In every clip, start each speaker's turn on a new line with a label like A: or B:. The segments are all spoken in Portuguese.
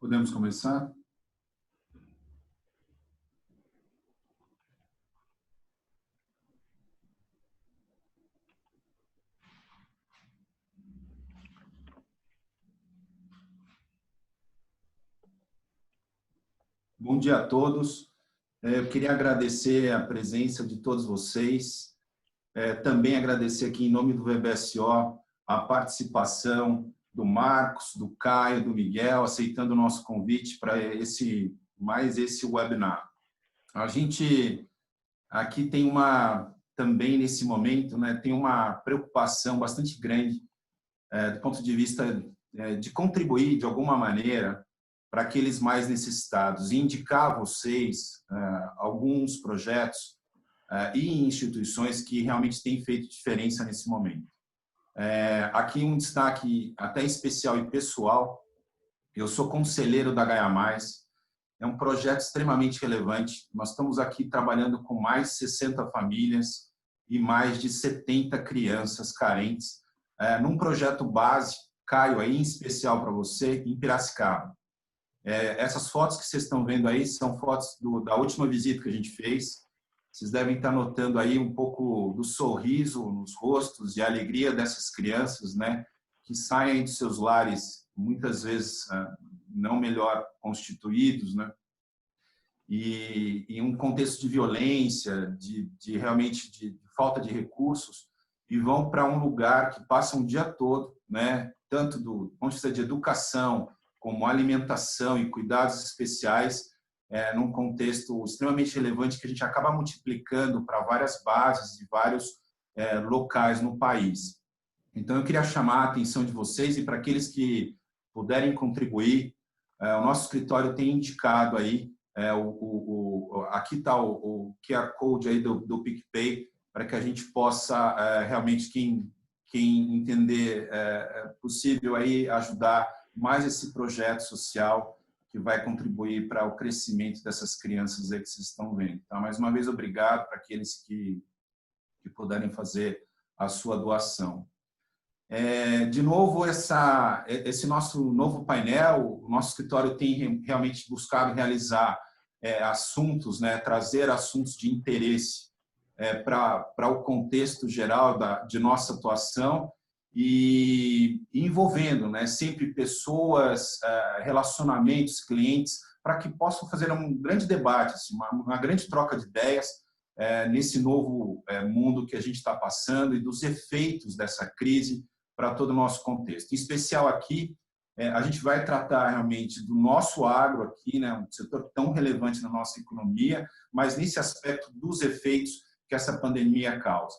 A: Podemos começar? Bom dia a todos. Eu queria agradecer a presença de todos vocês. Também agradecer aqui em nome do VBSO a participação do Marcos, do Caio, do Miguel, aceitando o nosso convite para esse webinar. A gente aqui tem também nesse momento, né, tem uma preocupação bastante grande do ponto de vista de contribuir de alguma maneira para aqueles mais necessitados e indicar a vocês alguns projetos e instituições que realmente têm feito diferença nesse momento. Aqui um destaque até especial e pessoal. Eu sou conselheiro da Gaia+, é um projeto extremamente relevante. Nós estamos aqui trabalhando com mais de 60 famílias e mais de 70 crianças carentes, num projeto base, Caio, aí em especial para você, em Piracicaba. Essas fotos que vocês estão vendo aí são fotos da última visita que a gente fez. Vocês devem estar notando aí um pouco do sorriso nos rostos e a alegria dessas crianças, né, que saem de seus lares, muitas vezes não melhor constituídos, né, e em um contexto de violência, realmente de falta de recursos, e vão para um lugar que passa um dia todo, né, tanto do ponto de vista de educação, como alimentação e cuidados especiais, num contexto extremamente relevante que a gente acaba multiplicando para várias bases e vários locais no país. Então, eu queria chamar a atenção de vocês e para aqueles que puderem contribuir, o nosso escritório tem indicado aí, aqui está o QR Code aí do PicPay, para que a gente possa realmente, quem entender possível, aí, ajudar mais esse projeto social que vai contribuir para o crescimento dessas crianças aí que vocês estão vendo. Então, mais uma vez, obrigado para aqueles que puderem fazer a sua doação. De novo, esse nosso novo painel, o nosso escritório tem realmente buscado realizar assuntos, né, trazer assuntos de interesse para o contexto geral de nossa atuação e envolvendo, né, sempre pessoas, relacionamentos, clientes, para que possam fazer um grande debate, assim, uma grande troca de ideias nesse novo mundo que a gente está passando e dos efeitos dessa crise para todo o nosso contexto. Em especial aqui, a gente vai tratar realmente do nosso agro aqui, né, um setor tão relevante na nossa economia, mas nesse aspecto dos efeitos que essa pandemia causa,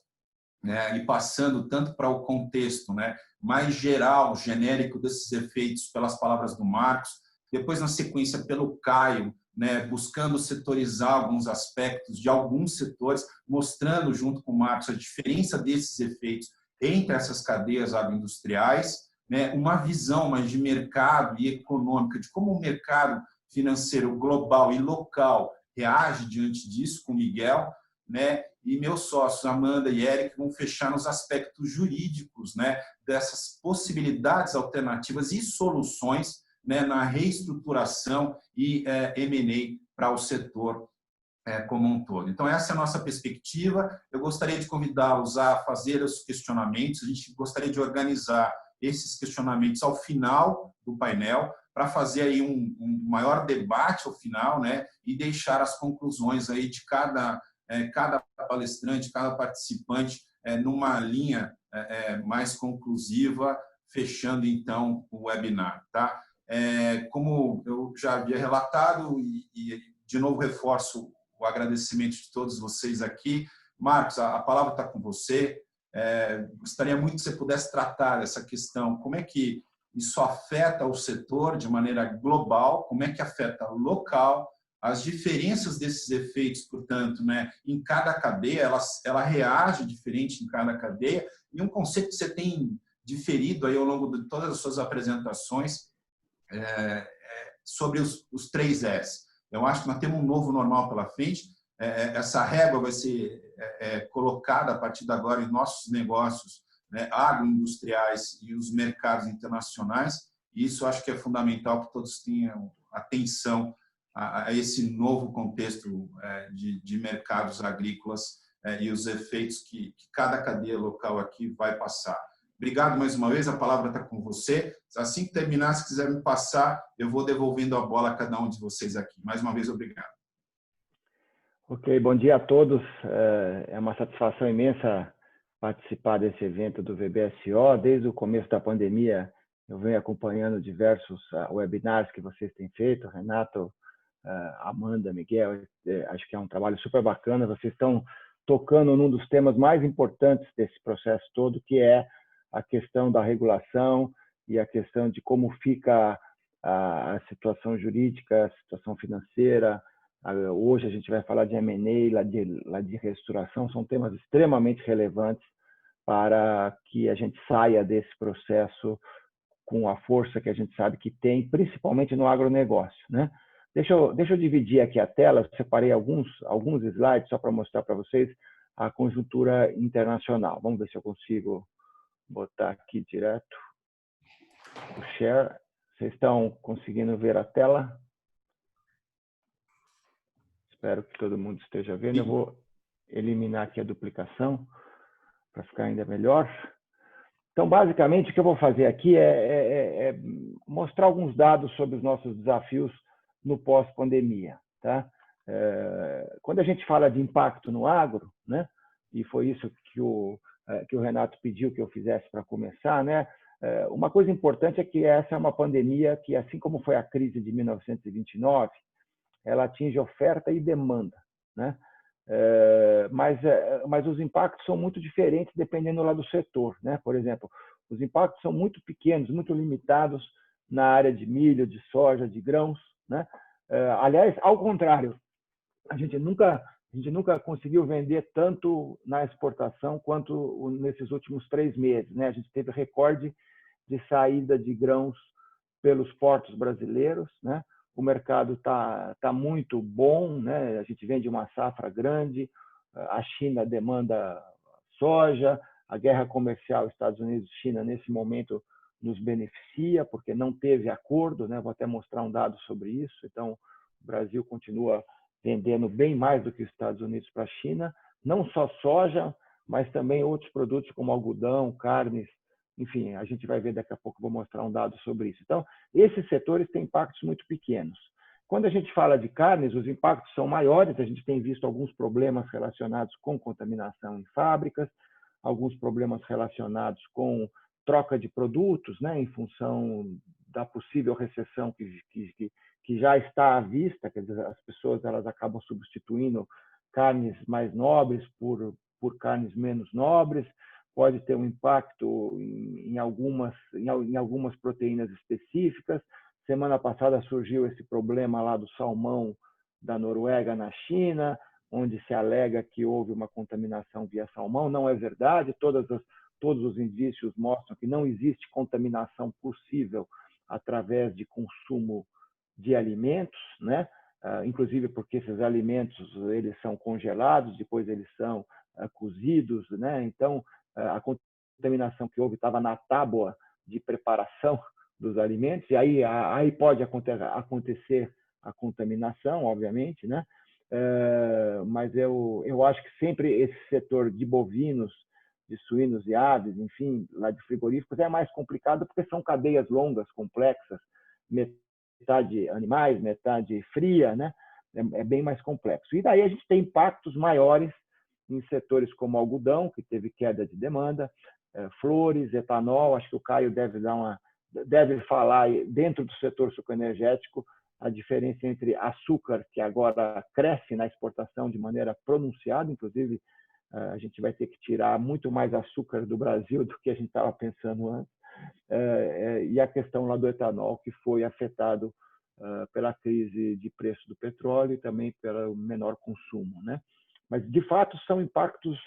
A: né, e passando tanto para o contexto, né, mais geral, genérico desses efeitos pelas palavras do Marcos, depois na sequência pelo Caio, né, buscando setorizar alguns aspectos de alguns setores, mostrando junto com o Marcos a diferença desses efeitos entre essas cadeias agroindustriais, né, uma visão mais de mercado e econômica, de como o mercado financeiro global e local reage diante disso, com o Miguel, né, e meus sócios, Amanda e Eric, vão fechar nos aspectos jurídicos, né, dessas possibilidades alternativas e soluções, né, na reestruturação e M&A para o setor como um todo. Então, essa é a nossa perspectiva. Eu gostaria de convidá-los a fazer os questionamentos. A gente gostaria de organizar esses questionamentos ao final do painel, para fazer aí um maior debate ao final, né, e deixar as conclusões aí de cada palestrante, cada participante numa linha mais conclusiva, fechando então o webinar, tá? Como eu já havia relatado e de novo reforço o agradecimento de todos vocês aqui. Marcos, a palavra está com você. Gostaria muito que você pudesse tratar dessa questão, como é que isso afeta o setor de maneira global, como é que afeta o local, as diferenças desses efeitos, portanto, né, em cada cadeia, ela reage diferente em cada cadeia, e um conceito que você tem diferido aí ao longo de todas as suas apresentações sobre os 3 S. Eu acho que nós temos um novo normal pela frente, essa régua vai ser colocada a partir de agora em nossos negócios, né, agroindustriais e os mercados internacionais, E isso acho que é fundamental que todos tenham atenção a esse novo contexto de mercados agrícolas e os efeitos que cada cadeia local aqui vai passar. Obrigado mais uma vez, a palavra está com você. Assim que terminar, se quiser me passar, eu vou devolvendo a bola a cada um de vocês aqui. Mais uma vez, obrigado.
B: Ok, bom dia a todos. É uma satisfação imensa participar desse evento do VBSO. Desde o começo da pandemia, eu venho acompanhando diversos webinars que vocês têm feito, Renato, Amanda, Miguel. Acho que é um trabalho super bacana. Vocês estão tocando num dos temas mais importantes desse processo todo, que é a questão da regulação e a questão de como fica a situação jurídica, a situação financeira. Hoje a gente vai falar de M&A, lá de reestruturação, são temas extremamente relevantes para que a gente saia desse processo com a força que a gente sabe que tem, principalmente no agronegócio, né? Deixa eu dividir aqui a tela, eu separei alguns slides só para mostrar para vocês a conjuntura internacional. Vamos ver se eu consigo botar aqui direto o share. Vocês estão conseguindo ver a tela? Espero que todo mundo esteja vendo. Eu vou eliminar aqui a duplicação para ficar ainda melhor. Então, basicamente, o que eu vou fazer aqui é mostrar alguns dados sobre os nossos desafios no pós-pandemia. Tá? Quando a gente fala de impacto no agro, né, e foi isso que o Renato pediu que eu fizesse para começar, né, uma coisa importante é que essa é uma pandemia que, assim como foi a crise de 1929, ela atinge oferta e demanda, né? Mas os impactos são muito diferentes dependendo lá do setor, né? Por exemplo, os impactos são muito pequenos, muito limitados na área de milho, de soja, de grãos, né? Aliás, ao contrário, a gente nunca conseguiu vender tanto na exportação quanto nesses últimos 3 meses, né? A gente teve recorde de saída de grãos pelos portos brasileiros, né? O mercado tá muito bom, né? A gente vende uma safra grande, a China demanda soja, a guerra comercial Estados Unidos-China nesse momento nos beneficia, porque não teve acordo, né? Vou até mostrar um dado sobre isso. Então, o Brasil continua vendendo bem mais do que os Estados Unidos para a China, não só soja, mas também outros produtos como algodão, carnes, enfim, a gente vai ver daqui a pouco, vou mostrar um dado sobre isso. Então, esses setores têm impactos muito pequenos. Quando a gente fala de carnes, os impactos são maiores, a gente tem visto alguns problemas relacionados com contaminação em fábricas, alguns problemas relacionados com troca de produtos, né, em função da possível recessão que já está à vista, quer dizer, as pessoas elas acabam substituindo carnes mais nobres por carnes menos nobres, pode ter um impacto em algumas proteínas específicas. Semana passada surgiu esse problema lá do salmão da Noruega na China, onde se alega que houve uma contaminação via salmão. Não é verdade, todos os indícios mostram que não existe contaminação possível através de consumo de alimentos, né? Inclusive porque esses alimentos eles são congelados, depois eles são cozidos, né? Então, a contaminação que houve estava na tábua de preparação dos alimentos, e aí pode acontecer a contaminação, obviamente, né? Mas eu acho que sempre esse setor de bovinos, de suínos e aves, enfim, lá de frigoríficos, é mais complicado porque são cadeias longas, complexas, metade animais, metade fria, né? É bem mais complexo. E daí a gente tem impactos maiores em setores como algodão, que teve queda de demanda, flores, etanol. Acho que o Caio deve falar dentro do setor sucroenergético a diferença entre açúcar, que agora cresce na exportação de maneira pronunciada, inclusive a gente vai ter que tirar muito mais açúcar do Brasil do que a gente estava pensando antes, e a questão lá do etanol, que foi afetado pela crise de preço do petróleo e também pelo menor consumo, né? Mas, de fato, são impactos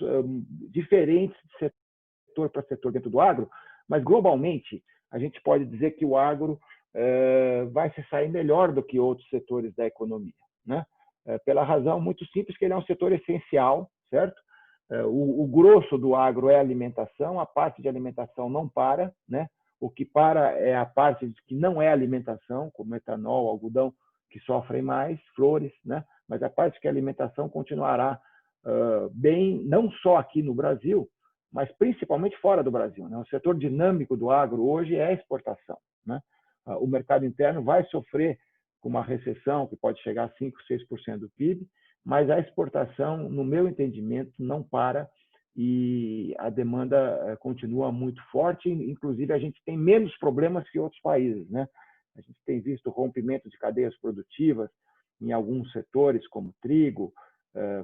B: diferentes de setor para setor dentro do agro, mas, globalmente, a gente pode dizer que o agro vai se sair melhor do que outros setores da economia, né? Pela razão muito simples que ele é um setor essencial, certo? O grosso do agro é alimentação, a parte de alimentação não para, né? O que para é a parte que não é alimentação, como etanol, algodão, que sofrem mais, flores, né? Mas a parte que é alimentação continuará bem, não só aqui no Brasil, mas principalmente fora do Brasil, né? O setor dinâmico do agro hoje é a exportação, né? O mercado interno vai sofrer com uma recessão que pode chegar a 5, 6% do PIB, mas a exportação, no meu entendimento, não para e a demanda continua muito forte. Inclusive, a gente tem menos problemas que outros países, né? A gente tem visto rompimento de cadeias produtivas em alguns setores, como trigo,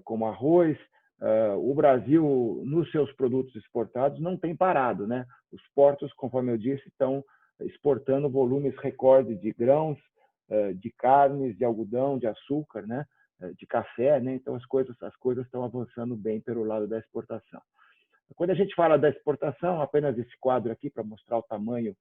B: como arroz. O Brasil, nos seus produtos exportados, não tem parado, né? Os portos, conforme eu disse, estão exportando volumes recorde de grãos, de carnes, de algodão, de açúcar, né? De café, né? Então as coisas estão avançando bem pelo lado da exportação. Quando a gente fala da exportação, apenas esse quadro aqui para mostrar o tamanho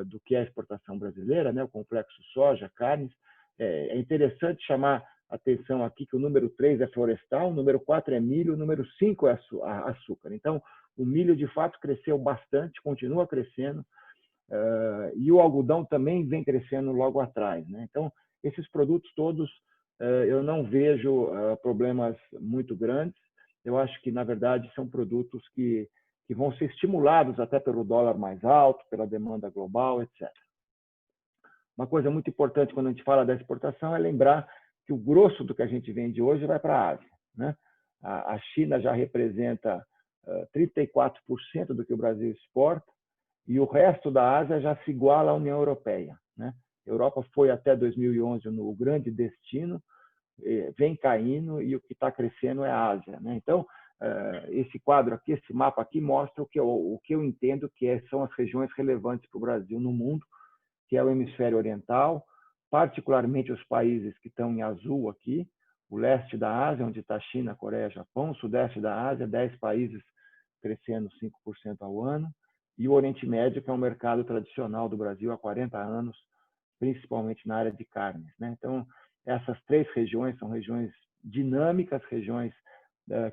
B: do que é a exportação brasileira, né? O complexo soja, carnes. É interessante chamar a atenção aqui que o número 3 é florestal, o número 4 é milho, o número 5 é açúcar. Então, o milho, de fato, cresceu bastante, continua crescendo, e o algodão também vem crescendo logo atrás, né? Então, esses produtos todos, eu não vejo problemas muito grandes. Eu acho que, na verdade, são produtos que vão ser estimulados até pelo dólar mais alto, pela demanda global, etc. Uma coisa muito importante quando a gente fala da exportação é lembrar que o grosso do que a gente vende hoje vai para a Ásia, né? A China já representa 34% do que o Brasil exporta e o resto da Ásia já se iguala à União Europeia, né? A Europa foi até 2011 o grande destino, vem caindo e o que está crescendo é a Ásia, né? Então, esse quadro aqui, esse mapa aqui mostra o que eu entendo que são as regiões relevantes para o Brasil no mundo, que é o hemisfério oriental, particularmente os países que estão em azul aqui, o leste da Ásia, onde está China, Coreia, Japão, o sudeste da Ásia, 10 países crescendo 5% ao ano, e o Oriente Médio, que é um mercado tradicional do Brasil há 40 anos, principalmente na área de carnes, né? Então, essas 3 regiões são regiões dinâmicas, regiões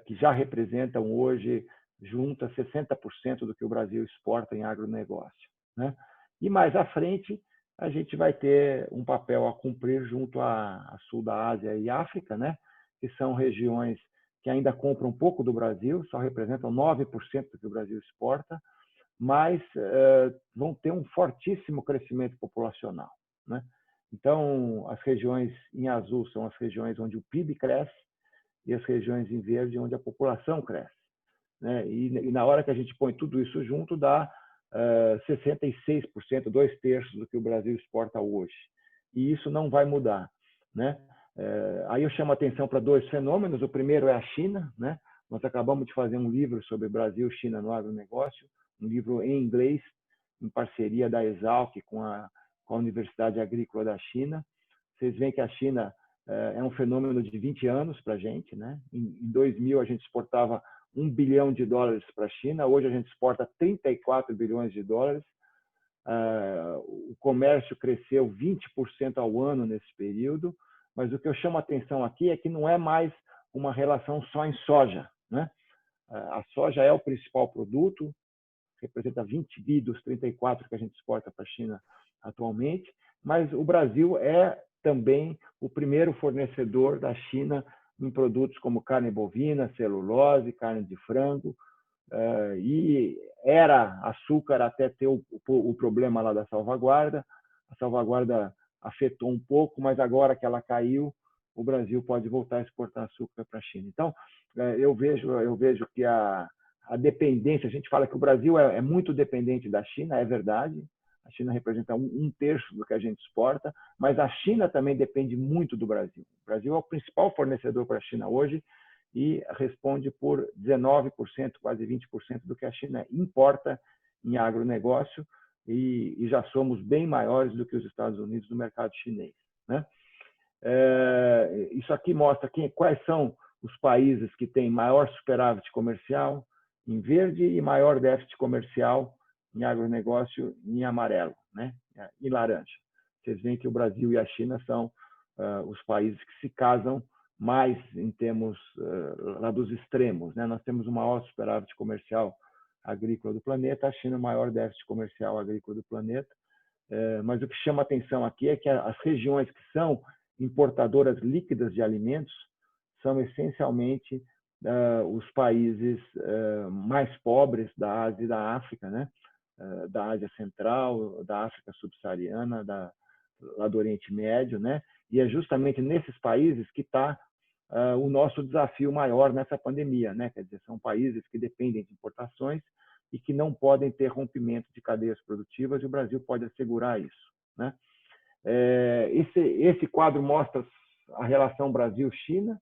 B: que já representam hoje, juntas, 60% do que o Brasil exporta em agronegócio, né? E mais à frente, a gente vai ter um papel a cumprir junto a sul da Ásia e África, né? Que são regiões que ainda compram um pouco do Brasil, só representam 9% do que o Brasil exporta, mas vão ter um fortíssimo crescimento populacional, né? Então, as regiões em azul são as regiões onde o PIB cresce e as regiões em verde onde a população cresce, né? E na hora que a gente põe tudo isso junto, dá 66%, 2/3 do que o Brasil exporta hoje. E isso não vai mudar, né? Aí eu chamo a atenção para 2 fenômenos. O primeiro é a China, né? Nós acabamos de fazer um livro sobre Brasil e China no agronegócio, um livro em inglês, em parceria da Exalc com a Universidade Agrícola da China. Vocês veem que a China é um fenômeno de 20 anos para a gente, né? Em 2000, a gente exportava $1 bilhão para a China, hoje a gente exporta 34 bilhões de dólares. O comércio cresceu 20% ao ano nesse período, mas o que eu chamo a atenção aqui é que não é mais uma relação só em soja, né? A soja é o principal produto, representa 20 bi dos 34 que a gente exporta para a China atualmente, mas o Brasil é também o primeiro fornecedor da China em produtos como carne bovina, celulose, carne de frango, e era açúcar até ter o problema lá da salvaguarda. A salvaguarda afetou um pouco, mas agora que ela caiu, o Brasil pode voltar a exportar açúcar para a China. Então, eu vejo que a dependência, a gente fala que o Brasil é muito dependente da China, é verdade. A China representa 1/3 do que a gente exporta, mas a China também depende muito do Brasil. O Brasil é o principal fornecedor para a China hoje e responde por 19%, quase 20% do que a China importa em agronegócio, e já somos bem maiores do que os Estados Unidos no mercado chinês, né? Isso aqui mostra quais são os países que têm maior superávit comercial em verde e maior déficit comercial em agronegócio em amarelo, né? Em laranja. Vocês veem que o Brasil e a China são os países que se casam mais em termos lá dos extremos, né? Nós temos o maior superávit comercial agrícola do planeta, a China é o maior déficit comercial agrícola do planeta. Mas o que chama atenção aqui é que as regiões que são importadoras líquidas de alimentos são essencialmente os países mais pobres da Ásia e da África, né? Da Ásia Central, da África Subsaariana, lá do Oriente Médio, né? E é justamente nesses países que está o nosso desafio maior nessa pandemia, né? Quer dizer, são países que dependem de importações e que não podem ter rompimento de cadeias produtivas, e o Brasil pode assegurar isso, né? Esse quadro mostra a relação Brasil-China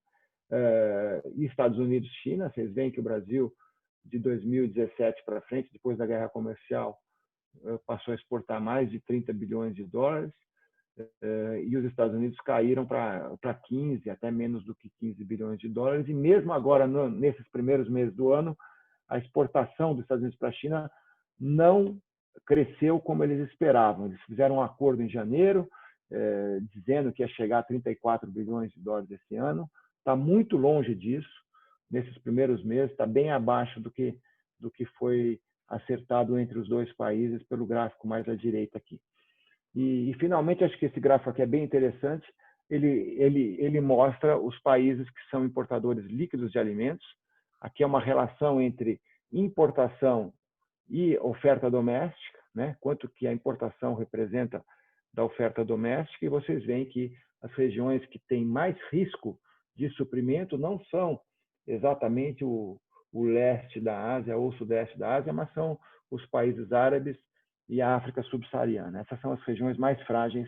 B: e Estados Unidos-China. Vocês veem que o Brasil, de 2017 para frente, depois da guerra comercial, passou a exportar mais de 30 bilhões de dólares, e os Estados Unidos caíram para 15, até menos do que 15 bilhões de dólares, e mesmo agora, nesses primeiros meses do ano, a exportação dos Estados Unidos para a China não cresceu como eles esperavam. Eles fizeram um acordo em janeiro, dizendo que ia chegar a 34 bilhões de dólares esse ano. Está muito longe disso. Nesses primeiros meses, está bem abaixo do que foi acertado entre os dois países pelo gráfico mais à direita aqui. E finalmente, acho que esse gráfico aqui é bem interessante. Ele mostra os países que são importadores líquidos de alimentos. Aqui é uma relação entre importação e oferta doméstica, né? Quanto que a importação representa da oferta doméstica, e vocês veem que as regiões que têm mais risco de suprimento não são exatamente o leste da Ásia ou o sudeste da Ásia, mas são os países árabes e a África subsaariana. Essas são as regiões mais frágeis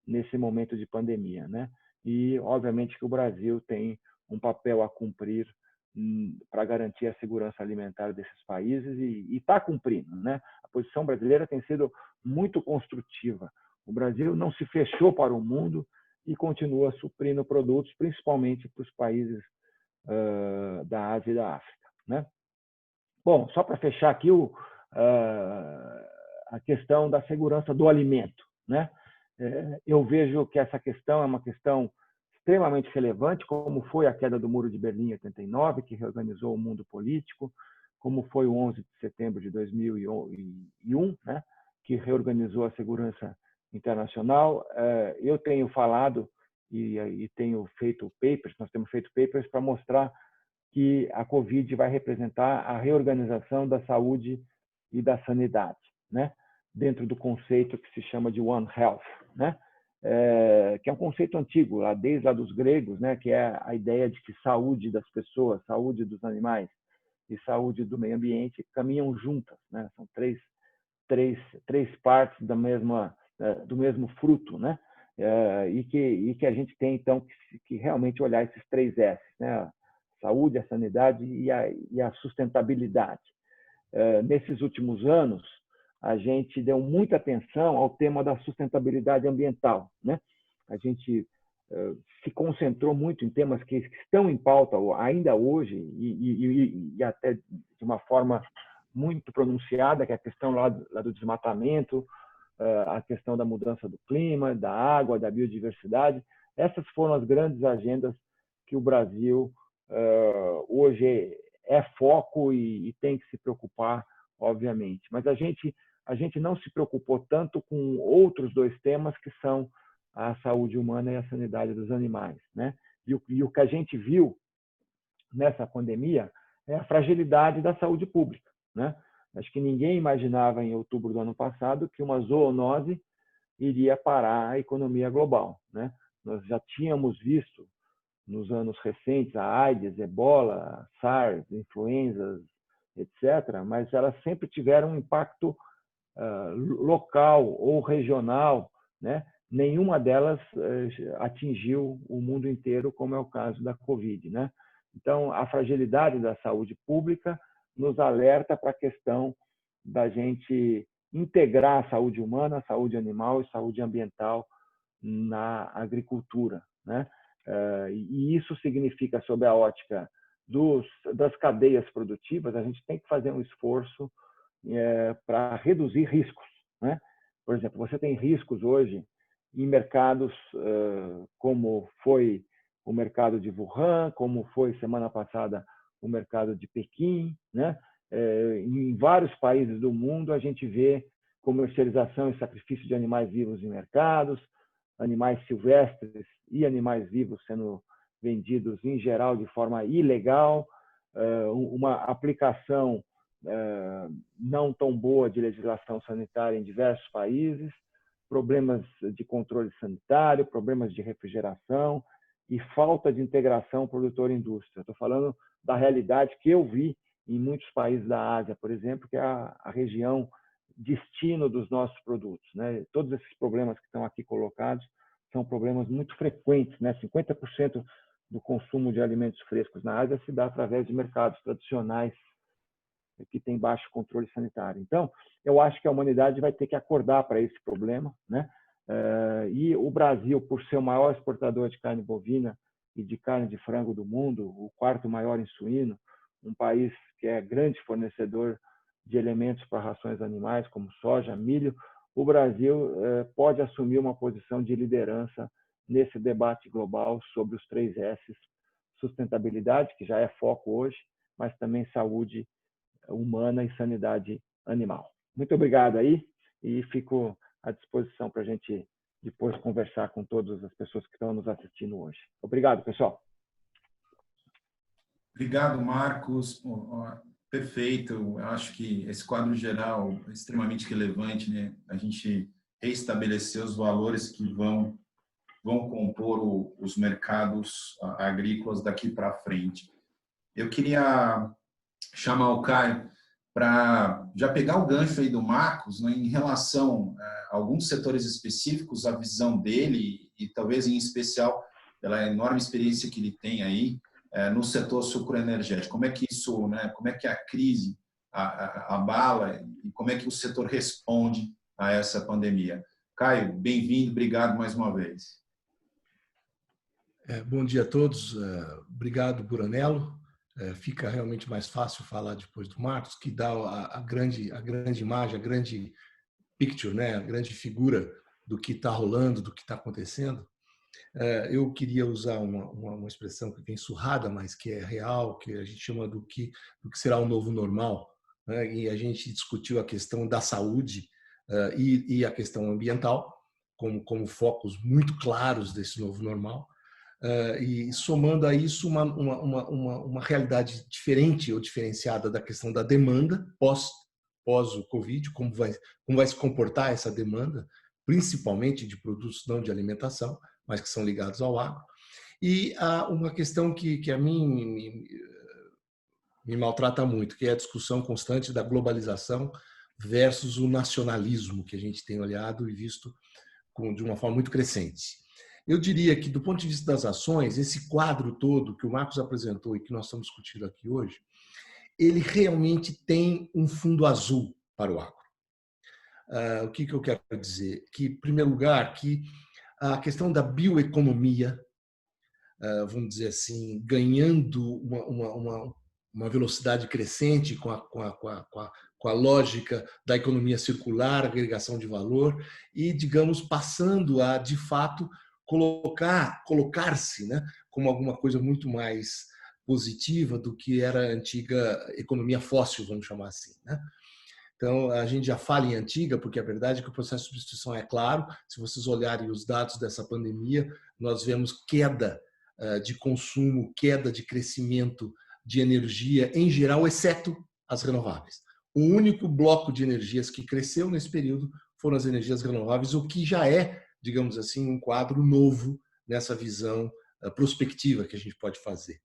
B: nesse momento de pandemia, né? E, obviamente, que o Brasil tem um papel a cumprir para garantir a segurança alimentar desses países, e está cumprindo, né? A posição brasileira tem sido muito construtiva. O Brasil não se fechou para o mundo e continua suprindo produtos, principalmente para os países da Ásia e da África, né? Bom, só para fechar aqui a questão da segurança do alimento, né? Eu vejo que essa questão é uma questão extremamente relevante, como foi a queda do Muro de Berlim em 89, que reorganizou o mundo político, como foi o 11 de setembro de 2001, né? Que reorganizou a segurança internacional. Eu tenho falado e tenho feito papers, nós temos feito papers para mostrar que a Covid vai representar a reorganização da saúde e da sanidade, né? Dentro do conceito que se chama de One Health, né? Que é um conceito antigo, desde lá dos gregos, né? Que é a ideia de que saúde das pessoas, saúde dos animais e saúde do meio ambiente caminham juntas, né? São três partes do mesmo fruto, né? E que a gente tem, então, que realmente olhar esses 3 S, né? A saúde, a sanidade e a sustentabilidade. Nesses últimos anos, a gente deu muita atenção ao tema da sustentabilidade ambiental, né? A gente se concentrou muito em temas que estão em pauta ainda hoje e até de uma forma muito pronunciada, que é a questão lá do desmatamento, a questão da mudança do clima, da água, da biodiversidade. Essas foram as grandes agendas que o Brasil hoje é foco e tem que se preocupar, obviamente. Mas a gente não se preocupou tanto com outros 2 temas, que são a saúde humana e a sanidade dos animais, né? E o que a gente viu nessa pandemia é a fragilidade da saúde pública, né? Acho que ninguém imaginava em outubro do ano passado que uma zoonose iria parar a economia global, né? Nós já tínhamos visto nos anos recentes a AIDS, Ebola, SARS, influenzas, etc., mas elas sempre tiveram um impacto local ou regional, né? Nenhuma delas atingiu o mundo inteiro, como é o caso da Covid, né? Então, a fragilidade da saúde pública nos alerta para a questão da gente integrar a saúde humana, a saúde animal e saúde ambiental na agricultura, né? E isso significa, sob a ótica das cadeias produtivas, a gente tem que fazer um esforço para reduzir riscos, né? Por exemplo, você tem riscos hoje em mercados como foi o mercado de Wuhan, como foi semana passada o mercado de Pequim, né? Em vários países do mundo, a gente vê comercialização e sacrifício de animais vivos em mercados, animais silvestres e animais vivos sendo vendidos, em geral, de forma ilegal, uma aplicação não tão boa de legislação sanitária em diversos países, problemas de controle sanitário, problemas de refrigeração e falta de integração produtor-indústria. Estou falando da realidade que eu vi em muitos países da Ásia, por exemplo, que é a região destino dos nossos produtos, né? Todos esses problemas que estão aqui colocados são problemas muito frequentes, né? 50% do consumo de alimentos frescos na Ásia se dá através de mercados tradicionais que têm baixo controle sanitário. Então, eu acho que a humanidade vai ter que acordar para esse problema, né? E o Brasil, por ser o maior exportador de carne bovina e de carne de frango do mundo, o quarto maior em suíno, um país que é grande fornecedor de elementos para rações animais, como soja, milho, o Brasil pode assumir uma posição de liderança nesse debate global sobre os 3 S's: sustentabilidade, que já é foco hoje, mas também saúde humana e sanidade animal. Muito obrigado aí e fico à disposição para a gente depois conversar com todas as pessoas que estão nos assistindo hoje. Obrigado, pessoal.
A: Obrigado, Marcos. Perfeito. Eu acho que esse quadro geral é extremamente relevante, né? A gente reestabelecer os valores que vão compor os mercados agrícolas daqui para frente. Eu queria chamar o Caio para já pegar o gancho aí do Marcos, né, em relação a alguns setores específicos, a visão dele e talvez em especial pela enorme experiência que ele tem aí no setor sucroenergético. Como é que isso, né, como é que a crise abala e como é que o setor responde a essa pandemia? Caio, bem-vindo, obrigado mais uma vez.
C: Bom dia a todos. Obrigado, Buranello. Fica realmente mais fácil falar depois do Marcos, que dá a grande imagem, a grande picture, né? A grande figura do que está rolando, do que está acontecendo. Eu queria usar uma expressão que vem surrada, mas que é real, que a gente chama do que será o novo normal, né? E a gente discutiu a questão da saúde e a questão ambiental como focos muito claros desse novo normal. E somando a isso uma realidade diferente ou diferenciada da questão da demanda pós o Covid, como vai se comportar essa demanda, principalmente de produtos não de alimentação, mas que são ligados ao agro. E há uma questão que a mim me maltrata muito, que é a discussão constante da globalização versus o nacionalismo, que a gente tem olhado e visto de uma forma muito crescente. Eu diria que, do ponto de vista das ações, esse quadro todo que o Marcos apresentou e que nós estamos discutindo aqui hoje, ele realmente tem um fundo azul para o agro. O que eu quero dizer? Que, em primeiro lugar, que a questão da bioeconomia, vamos dizer assim, ganhando uma velocidade crescente com a lógica da economia circular, agregação de valor e, digamos, passando a, de fato, colocar-se, né, como alguma coisa muito mais positiva do que era a antiga economia fóssil, vamos chamar assim, né? Então, a gente já fala em antiga, porque a verdade é que o processo de substituição é claro. Se vocês olharem os dados dessa pandemia, nós vemos queda de consumo, queda de crescimento de energia em geral, exceto as renováveis. O único bloco de energias que cresceu nesse período foram as energias renováveis, o que já é, digamos assim, um quadro novo nessa visão prospectiva que a gente pode fazer.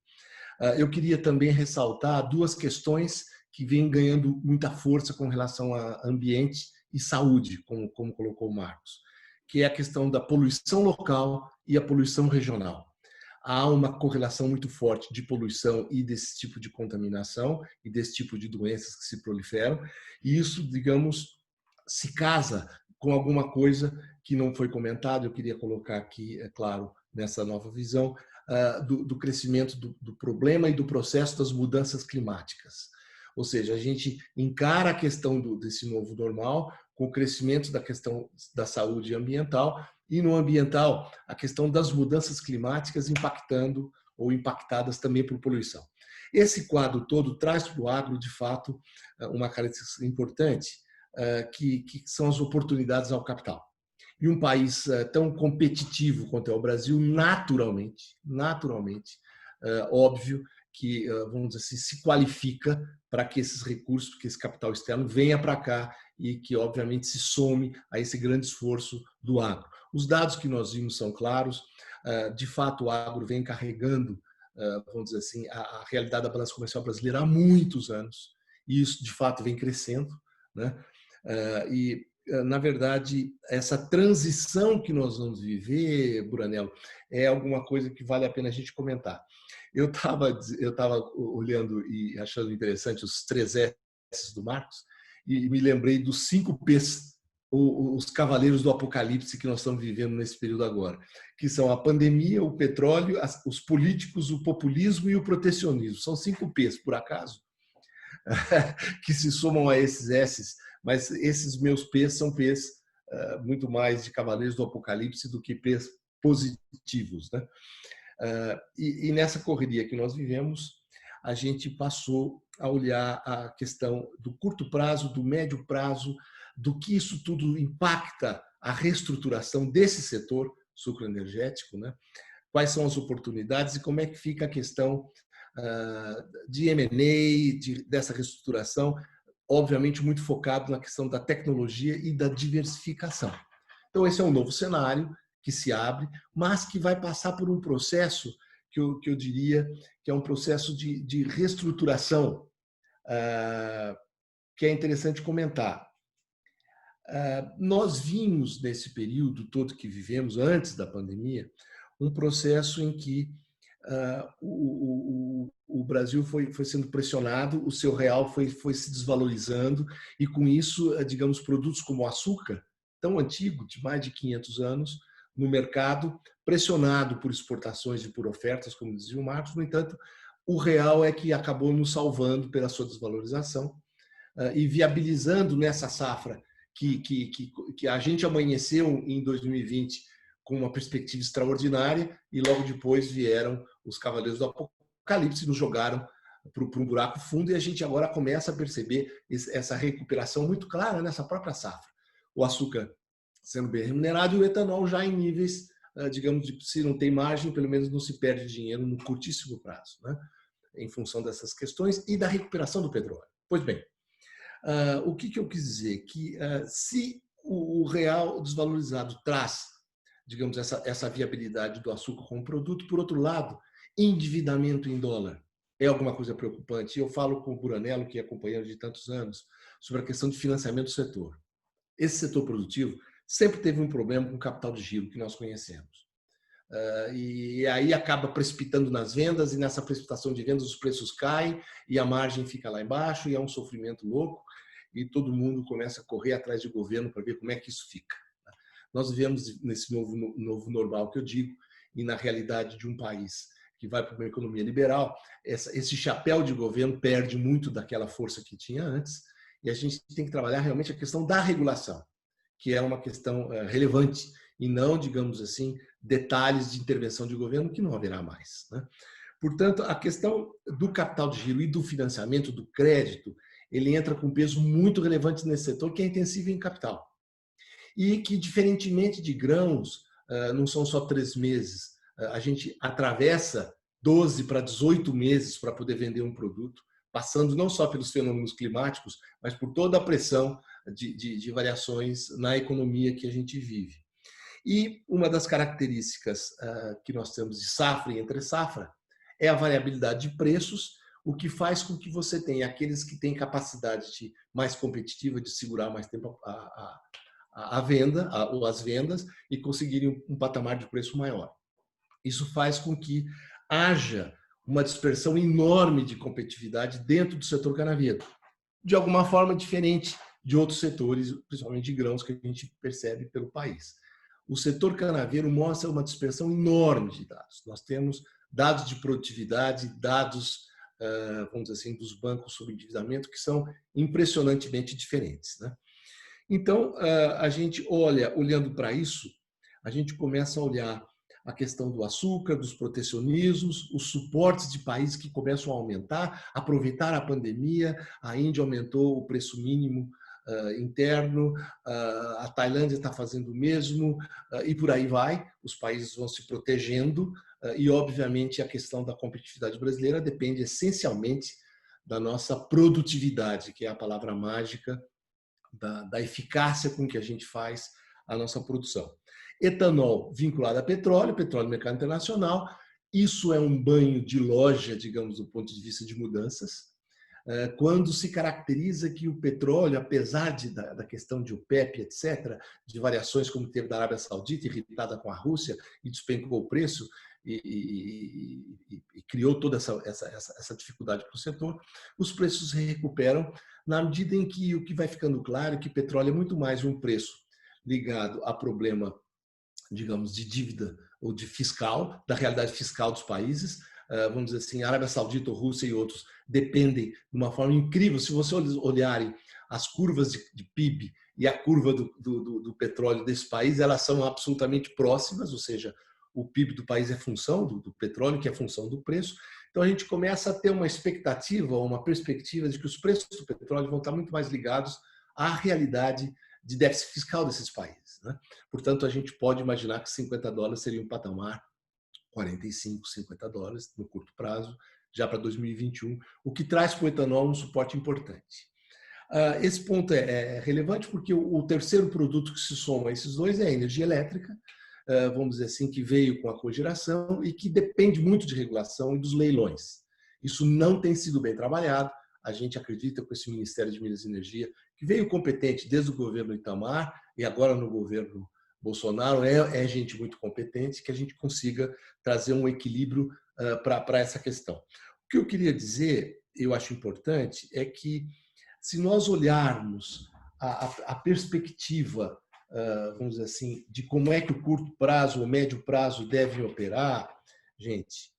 C: Eu queria também ressaltar 2 questões que vêm ganhando muita força com relação a ambiente e saúde, como colocou o Marcos, que é a questão da poluição local e a poluição regional. Há uma correlação muito forte de poluição e desse tipo de contaminação e desse tipo de doenças que se proliferam, e isso, digamos, se casa com alguma coisa que não foi comentado. Eu queria colocar aqui, é claro, nessa nova visão, do crescimento do problema e do processo das mudanças climáticas. Ou seja, a gente encara a questão desse novo normal com o crescimento da questão da saúde ambiental e, no ambiental, a questão das mudanças climáticas impactando ou impactadas também por poluição. Esse quadro todo traz para o agro, de fato, uma característica importante, que são as oportunidades ao capital. E um país tão competitivo quanto é o Brasil, naturalmente, óbvio que, vamos dizer assim, se qualifica para que esses recursos, que esse capital externo venha para cá e que, obviamente, se some a esse grande esforço do agro. Os dados que nós vimos são claros. De fato, o agro vem carregando, vamos dizer assim, a realidade da balança comercial brasileira há muitos anos. E isso, de fato, vem crescendo, né? Na verdade, essa transição que nós vamos viver, Buranello, é alguma coisa que vale a pena a gente comentar. Eu estava olhando e achando interessante os 3 S's do Marcos e me lembrei dos 5 P's, os cavaleiros do apocalipse que nós estamos vivendo nesse período agora, que são a pandemia, o petróleo, os políticos, o populismo e o protecionismo. São 5 P's, por acaso, que se somam a esses S's, mas esses meus P's são P's muito mais de cavaleiros do apocalipse do que P's positivos, né? E nessa correria que nós vivemos, a gente passou a olhar a questão do curto prazo, do médio prazo, do que isso tudo impacta a reestruturação desse setor sucroenergético, né? Quais são as oportunidades e como é que fica a questão de M&A, dessa reestruturação, obviamente muito focado na questão da tecnologia e da diversificação. Então, esse é um novo cenário que se abre, mas que vai passar por um processo que eu diria que é um processo de reestruturação, que é interessante comentar. Nós vimos, nesse período todo que vivemos antes da pandemia, um processo em que o Brasil foi sendo pressionado, o seu real foi se desvalorizando e, com isso, digamos, produtos como o açúcar, tão antigo, de mais de 500 anos, no mercado, pressionado por exportações e por ofertas, como dizia o Marcos. No entanto, o real é que acabou nos salvando pela sua desvalorização e viabilizando nessa safra que a gente amanheceu em 2020 com uma perspectiva extraordinária e logo depois vieram os cavaleiros do apocalipse e nos jogaram para um buraco fundo, e a gente agora começa a perceber essa recuperação muito clara nessa própria safra. O açúcar sendo bem remunerado e o etanol já em níveis, digamos, se não tem margem, pelo menos não se perde dinheiro no curtíssimo prazo, né? Em função dessas questões e da recuperação do petróleo. Pois bem, o que eu quis dizer? Que se o real desvalorizado traz, digamos, essa viabilidade do açúcar como produto, por outro lado, endividamento em dólar é alguma coisa preocupante. Eu falo com o Buranello, que é companheiro de tantos anos, sobre a questão de financiamento do setor. Esse setor produtivo sempre teve um problema com o capital de giro, que nós conhecemos. E aí acaba precipitando nas vendas, e nessa precipitação de vendas os preços caem e a margem fica lá embaixo, e é um sofrimento louco, e todo mundo começa a correr atrás de governo para ver como é que isso fica. Nós vivemos nesse novo normal que eu digo, e na realidade de um país que vai para uma economia liberal, esse chapéu de governo perde muito daquela força que tinha antes, e a gente tem que trabalhar realmente a questão da regulação, que é uma questão relevante, e não, digamos assim, detalhes de intervenção de governo que não haverá mais, né? Portanto, a questão do capital de giro e do financiamento, do crédito, ele entra com um peso muito relevante nesse setor, que é intensivo em capital. E que, diferentemente de grãos, não são só 3 meses, a gente atravessa 12 para 18 meses para poder vender um produto, passando não só pelos fenômenos climáticos, mas por toda a pressão de variações na economia que a gente vive. E uma das características que nós temos de safra e entre safra é a variabilidade de preços, o que faz com que você tenha aqueles que têm capacidade mais competitiva de segurar mais tempo a venda, ou as vendas, e conseguirem um patamar de preço maior. Isso faz com que haja uma dispersão enorme de competitividade dentro do setor canaveiro, de alguma forma diferente de outros setores, principalmente de grãos, que a gente percebe pelo país. O setor canaveiro mostra uma dispersão enorme de dados. Nós temos dados de produtividade, dados, vamos dizer assim, dos bancos sobre endividamento, que são impressionantemente diferentes, né? Então, a gente olhando para isso, a gente começa a olhar a questão do açúcar, dos protecionismos, os suportes de países que começam a aumentar, aproveitar a pandemia, a Índia aumentou o preço mínimo interno, a Tailândia está fazendo o mesmo, e por aí vai, os países vão se protegendo, e obviamente a questão da competitividade brasileira depende essencialmente da nossa produtividade, que é a palavra mágica da eficácia com que a gente faz a nossa produção. Etanol vinculado a petróleo, petróleo no mercado internacional, isso é um banho de loja, digamos, do ponto de vista de mudanças, quando se caracteriza que o petróleo, apesar da questão de OPEP, etc., de variações como teve da Arábia Saudita, irritada com a Rússia, e despencou o preço, e criou toda essa dificuldade para o setor, os preços se recuperam na medida em que o que vai ficando claro é que petróleo é muito mais um preço ligado a problema, digamos, de dívida ou de fiscal, da realidade fiscal dos países. Vamos dizer assim, a Arábia Saudita, Rússia e outros dependem de uma forma incrível. Se você olharem as curvas de PIB e a curva do petróleo desse país, elas são absolutamente próximas, ou seja, o PIB do país é função do petróleo, que é função do preço. Então a gente começa a ter uma expectativa, uma perspectiva de que os preços do petróleo vão estar muito mais ligados à realidade de déficit fiscal desses países, né? Portanto, a gente pode imaginar que $50 seria um patamar, 45, $50 no curto prazo, já para 2021, o que traz para o etanol um suporte importante. Esse ponto é relevante porque o terceiro produto que se soma a esses dois é a energia elétrica, vamos dizer assim, que veio com a cogeração e que depende muito de regulação e dos leilões. Isso não tem sido bem trabalhado. A gente acredita com esse Ministério de Minas e Energia, que veio competente desde o governo Itamar e agora no governo Bolsonaro, é gente muito competente, que a gente consiga trazer um equilíbrio para essa questão. O que eu queria dizer, eu acho importante, é que se nós olharmos a perspectiva, vamos dizer assim, de como é que o curto prazo ou médio prazo devem operar, gente,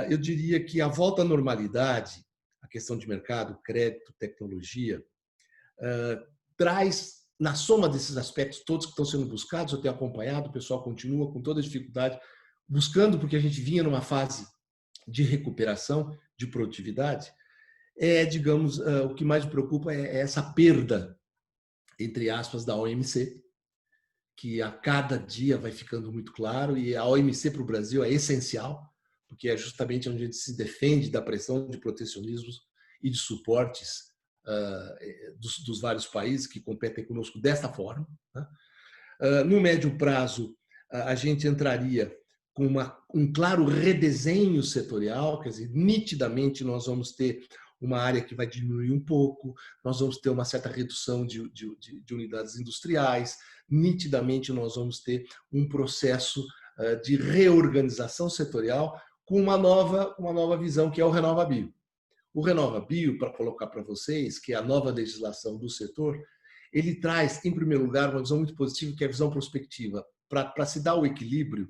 C: eu diria que a volta à normalidade, a questão de mercado, crédito, tecnologia, traz, na soma desses aspectos todos que estão sendo buscados, eu tenho acompanhado, o pessoal continua com toda a dificuldade, buscando, porque a gente vinha numa fase de recuperação, de produtividade, digamos, o que mais me preocupa é essa perda, entre aspas, da OMC, que a cada dia vai ficando muito claro, e a OMC para o Brasil é essencial, porque é justamente onde a gente se defende da pressão de protecionismos e de suportes dos vários países que competem conosco desta forma, né? No médio prazo, a gente entraria com um claro redesenho setorial, quer dizer, nitidamente nós vamos ter uma área que vai diminuir um pouco, nós vamos ter uma certa redução de unidades industriais, nitidamente nós vamos ter um processo de reorganização setorial com uma nova visão, que é o RenovaBio. O RenovaBio, para colocar para vocês, que é a nova legislação do setor, ele traz, em primeiro lugar, uma visão muito positiva, que é a visão prospectiva. Para se dar o equilíbrio,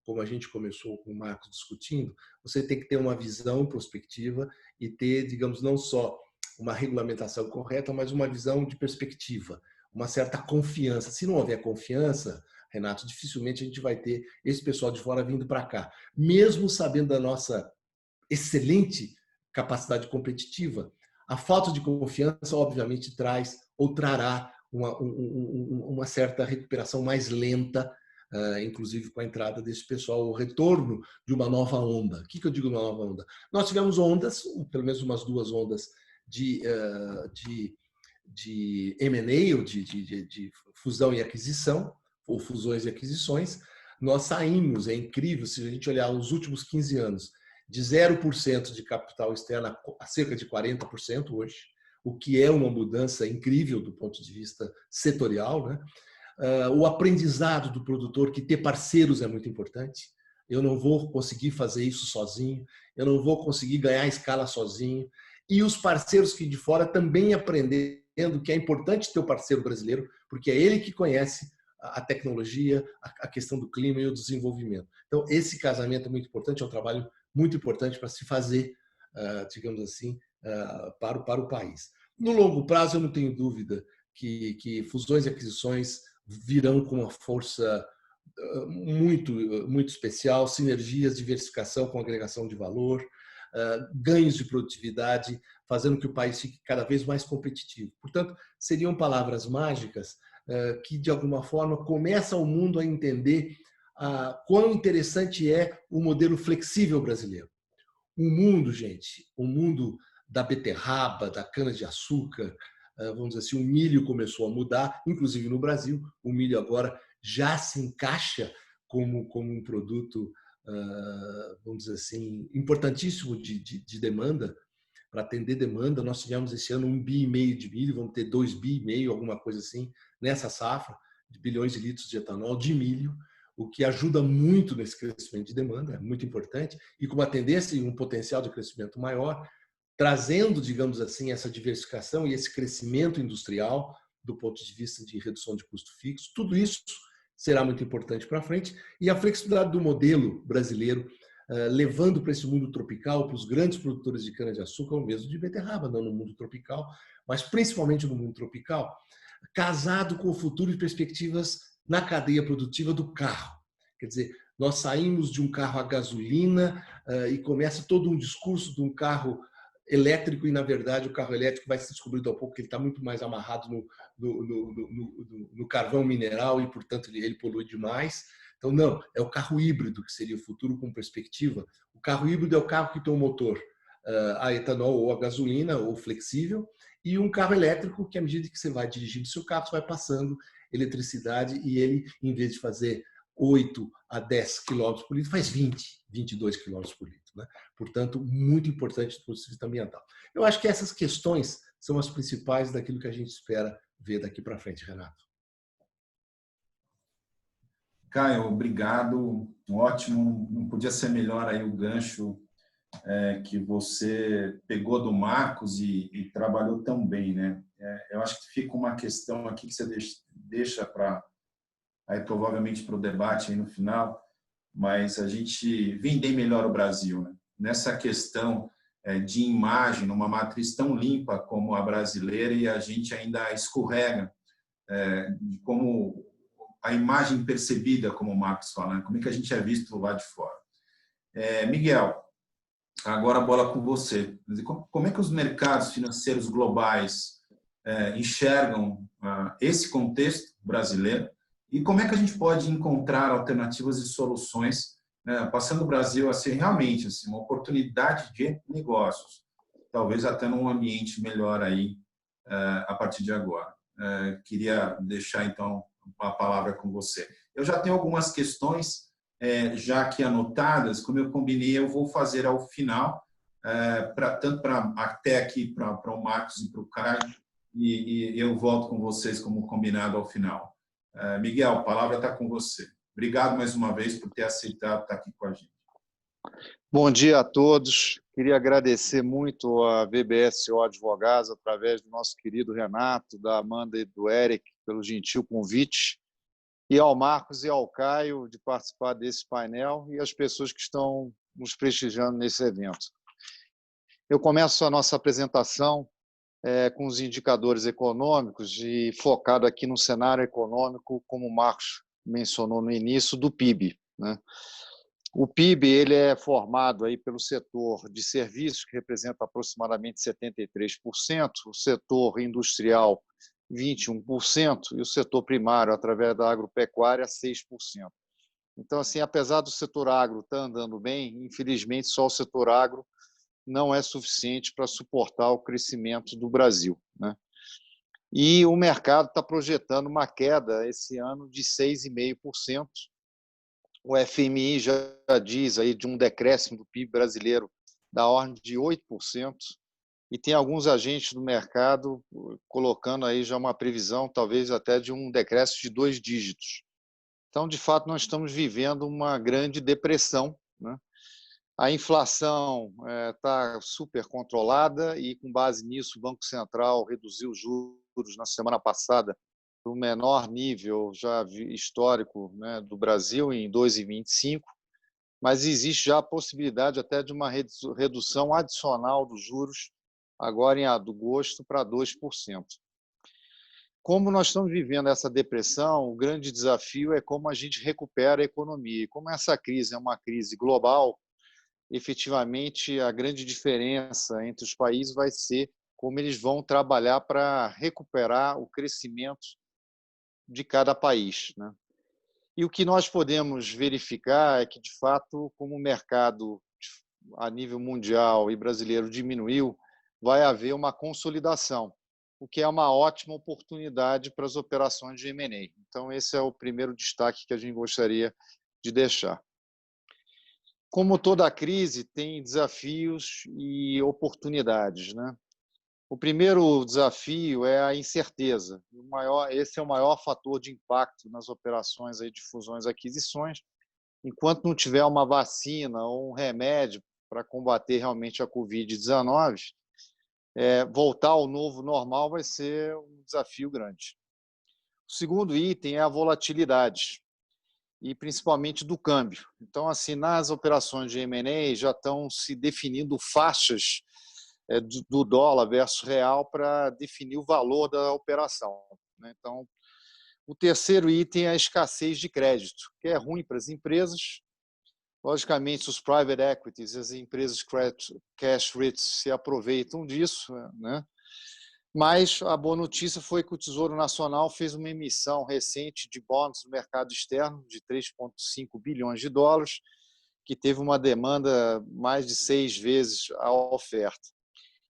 C: como a gente começou com o Marcos discutindo, você tem que ter uma visão prospectiva e ter, digamos, não só uma regulamentação correta, mas uma visão de perspectiva, uma certa confiança. Se não houver confiança, Renato, dificilmente a gente vai ter esse pessoal de fora vindo para cá. Mesmo sabendo da nossa excelente capacidade competitiva, a falta de confiança, obviamente, traz ou trará uma certa recuperação mais lenta, inclusive com a entrada desse pessoal, o retorno de uma nova onda. O que eu digo uma nova onda? Nós tivemos ondas, pelo menos umas 2 ondas de M&A, ou de fusão e aquisição, ou fusões e aquisições. Nós saímos, é incrível, se a gente olhar os últimos 15 anos, de 0% de capital externo a cerca de 40% hoje, o que é uma mudança incrível do ponto de vista setorial, né? O aprendizado do produtor, que ter parceiros é muito importante. Eu não vou conseguir fazer isso sozinho, eu não vou conseguir ganhar escala sozinho. E os parceiros que de fora também aprendendo que é importante ter o parceiro brasileiro, porque é ele que conhece a tecnologia, a questão do clima e o desenvolvimento. Então, esse casamento é muito importante, é um trabalho muito importante para se fazer, digamos assim, para o país. No longo prazo, eu não tenho dúvida que fusões e aquisições virão com uma força muito especial, sinergias, diversificação com agregação de valor, ganhos de produtividade, fazendo que o país fique cada vez mais competitivo. Portanto, seriam palavras mágicas que, de alguma forma, começam o mundo a entender quão interessante é o modelo flexível brasileiro. O mundo, gente, o mundo da beterraba, da cana-de-açúcar, vamos dizer assim, o milho começou a mudar, inclusive no Brasil. O milho agora já se encaixa como um produto, vamos dizer assim, importantíssimo de demanda, para atender demanda. Nós tivemos esse ano 1,5 bi de milho, vamos ter 2,5 bi, alguma coisa assim, nessa safra, de bilhões de litros de etanol de milho, o que ajuda muito nesse crescimento de demanda, é muito importante, e com uma tendência e um potencial de crescimento maior, trazendo, digamos assim, essa diversificação e esse crescimento industrial do ponto de vista de redução de custo fixo. Tudo isso será muito importante para frente. E a flexibilidade do modelo brasileiro, levando para esse mundo tropical, para os grandes produtores de cana-de-açúcar, ou mesmo de beterraba, não no mundo tropical, mas principalmente no mundo tropical, casado com o futuro e perspectivas na cadeia produtiva do carro. Quer dizer, nós saímos de um carro a gasolina e começa todo um discurso de um carro elétrico, e, na verdade, o carro elétrico vai ser descobrido ao pouco que ele está muito mais amarrado no carvão mineral e, portanto, ele polui demais. Então, não, é o carro híbrido que seria o futuro com perspectiva. O carro híbrido é o carro que tem um motor a etanol ou a gasolina, ou flexível, e um carro elétrico que, à medida que você vai dirigindo o seu carro, você vai passando eletricidade e ele, em vez de fazer 8 a 10 km por litro, faz 20, 22 km por litro. Né? Portanto, muito importante do ponto de vista ambiental. Eu acho que essas questões são as principais daquilo que a gente espera ver daqui para frente, Renato.
A: Caio, obrigado, ótimo, não podia ser melhor aí o gancho que você pegou do Marcos e trabalhou tão bem, né? Eu acho que fica uma questão aqui que você deixa para aí provavelmente para o debate aí no final, mas a gente vender melhor o Brasil, né? Nessa questão de imagem, numa matriz tão limpa como a brasileira, e a gente ainda escorrega de como a imagem percebida, como o Marcos fala, né? Como é que a gente é visto lá de fora. Miguel, agora a bola com você. Como é que os mercados financeiros globais enxergam esse contexto brasileiro e como é que a gente pode encontrar alternativas e soluções, passando o Brasil a ser realmente assim, uma oportunidade de negócios, talvez até num ambiente melhor aí a partir de agora. Queria deixar, então, a palavra com você. Eu já tenho algumas questões já aqui anotadas, como eu combinei, eu vou fazer ao final, tanto até aqui para o Marcos e para o Caio, e eu volto com vocês como combinado ao final. Miguel, a palavra está com você. Obrigado mais uma vez por ter aceitado estar aqui com a gente.
D: Bom dia a todos. Queria agradecer muito a VBSO Advogados, através do nosso querido Renato, da Amanda e do Eric, pelo gentil convite, e ao Marcos e ao Caio de participar desse painel e as pessoas que estão nos prestigiando nesse evento. Eu começo a nossa apresentação com os indicadores econômicos e focado aqui no cenário econômico, como o Marcos mencionou no início, do PIB, né? O PIB ele é formado aí pelo setor de serviços, que representa aproximadamente 73%, o setor industrial 21% e o setor primário, através da agropecuária, 6%. Então, assim, apesar do setor agro estar andando bem, infelizmente só o setor agro não é suficiente para suportar o crescimento do Brasil, né? E o mercado está projetando uma queda esse ano de 6,5%. O FMI já diz aí de um decréscimo do PIB brasileiro da ordem de 8%, e tem alguns agentes do mercado colocando aí já uma previsão, talvez até de um decréscimo de 2 dígitos. Então, de fato, nós estamos vivendo uma grande depressão, né? A inflação está super controlada e, com base nisso, o Banco Central reduziu os juros na semana passada para o menor nível já histórico, né, do Brasil, em 2,25, mas existe já a possibilidade até de uma redução adicional dos juros agora em agosto para 2%. Como nós estamos vivendo essa depressão, o grande desafio é como a gente recupera a economia. E como essa crise é uma crise global, efetivamente a grande diferença entre os países vai ser como eles vão trabalhar para recuperar o crescimento de cada país, né? E o que nós podemos verificar é que, de fato, como o mercado a nível mundial e brasileiro diminuiu, vai haver uma consolidação, o que é uma ótima oportunidade para as operações de M&A. Então, esse é o primeiro destaque que a gente gostaria de deixar. Como toda crise, tem desafios e oportunidades, né? O primeiro desafio é a incerteza. Esse é o maior fator de impacto nas operações aí de fusões e aquisições. Enquanto não tiver uma vacina ou um remédio para combater realmente a Covid-19, voltar ao novo normal vai ser um desafio grande. O segundo item é a volatilidade, e principalmente do câmbio. Então, assim, nas operações de M&A já estão se definindo faixas do dólar versus real para definir o valor da operação, né? Então, o terceiro item é a escassez de crédito, que é ruim para as empresas. Logicamente, os private equities, as empresas cash rich se aproveitam disso, né? Mas a boa notícia foi que o Tesouro Nacional fez uma emissão recente de bonds no mercado externo de 3,5 bilhões de dólares, que teve uma demanda mais de 6 vezes a oferta.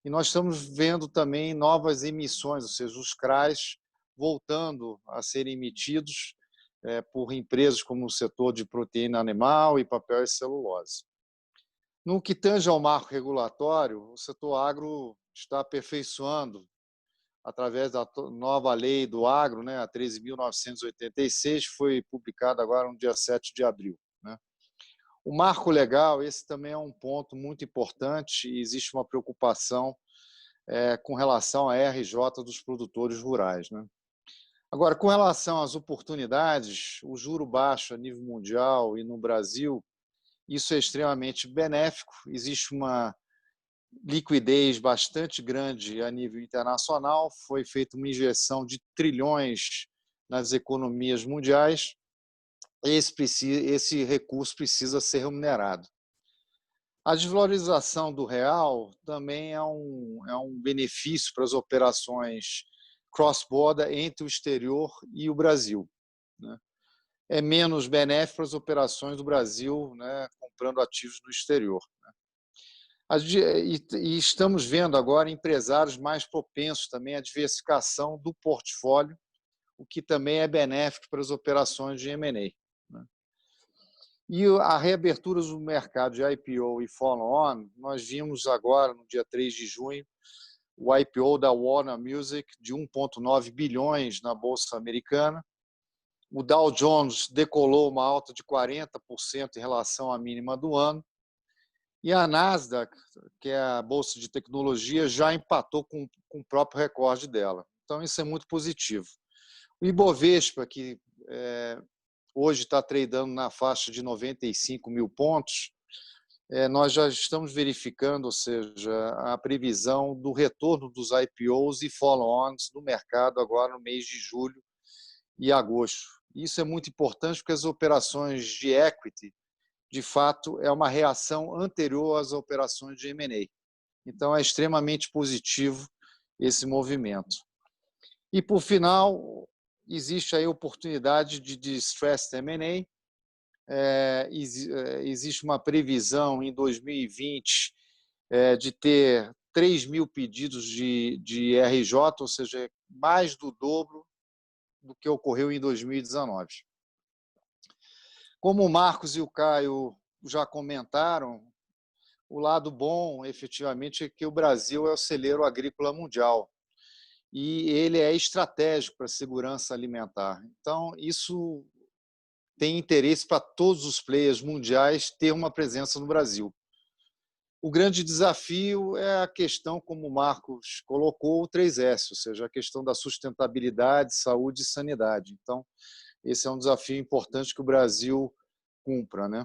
D: E nós estamos vendo também novas emissões, ou seja, os CRAs voltando a serem emitidos por empresas como o setor de proteína animal e papel e celulose. No que tange ao marco regulatório, o setor agro está aperfeiçoando, através da nova lei do agro, né, a 13.986, que foi publicada agora no dia 7 de abril. Né? O marco legal, esse também é um ponto muito importante e existe uma preocupação com relação à RJ dos produtores rurais, né? Agora, com relação às oportunidades, o juro baixo a nível mundial e no Brasil, isso é extremamente benéfico. Existe uma liquidez bastante grande a nível internacional, foi feita uma injeção de trilhões nas economias mundiais. Esse recurso precisa ser remunerado. A desvalorização do real também é um benefício para as operações cross-border entre o exterior e o Brasil, né? É menos benéfico para as operações do Brasil, né, comprando ativos no exterior, né? E estamos vendo agora empresários mais propensos também à diversificação do portfólio, o que também é benéfico para as operações de M&A, né? E a reabertura do mercado de IPO e follow-on, nós vimos agora, no dia 3 de junho, o IPO da Warner Music de 1,9 bilhões na Bolsa Americana. O Dow Jones decolou uma alta de 40% em relação à mínima do ano. E a Nasdaq, que é a Bolsa de Tecnologia, já empatou com o próprio recorde dela. Então, isso é muito positivo. O Ibovespa, que hoje está tradando na faixa de 95 mil pontos, nós já estamos verificando, ou seja, a previsão do retorno dos IPOs e follow-ons no mercado agora no mês de julho e agosto. Isso é muito importante porque as operações de equity, de fato, é uma reação anterior às operações de M&A. Então, é extremamente positivo esse movimento. E, por final, existe aí a oportunidade de distressed M&A. Existe uma previsão em 2020 de ter 3 mil pedidos de RJ, ou seja, mais do dobro do que ocorreu em 2019. Como o Marcos e o Caio já comentaram, o lado bom, efetivamente, é que o Brasil é o celeiro agrícola mundial e ele é estratégico para a segurança alimentar. Então, isso tem interesse para todos os players mundiais ter uma presença no Brasil. O grande desafio é a questão, como o Marcos colocou, o 3S, ou seja, a questão da sustentabilidade, saúde e sanidade. Então, esse é um desafio importante que o Brasil cumpra, né?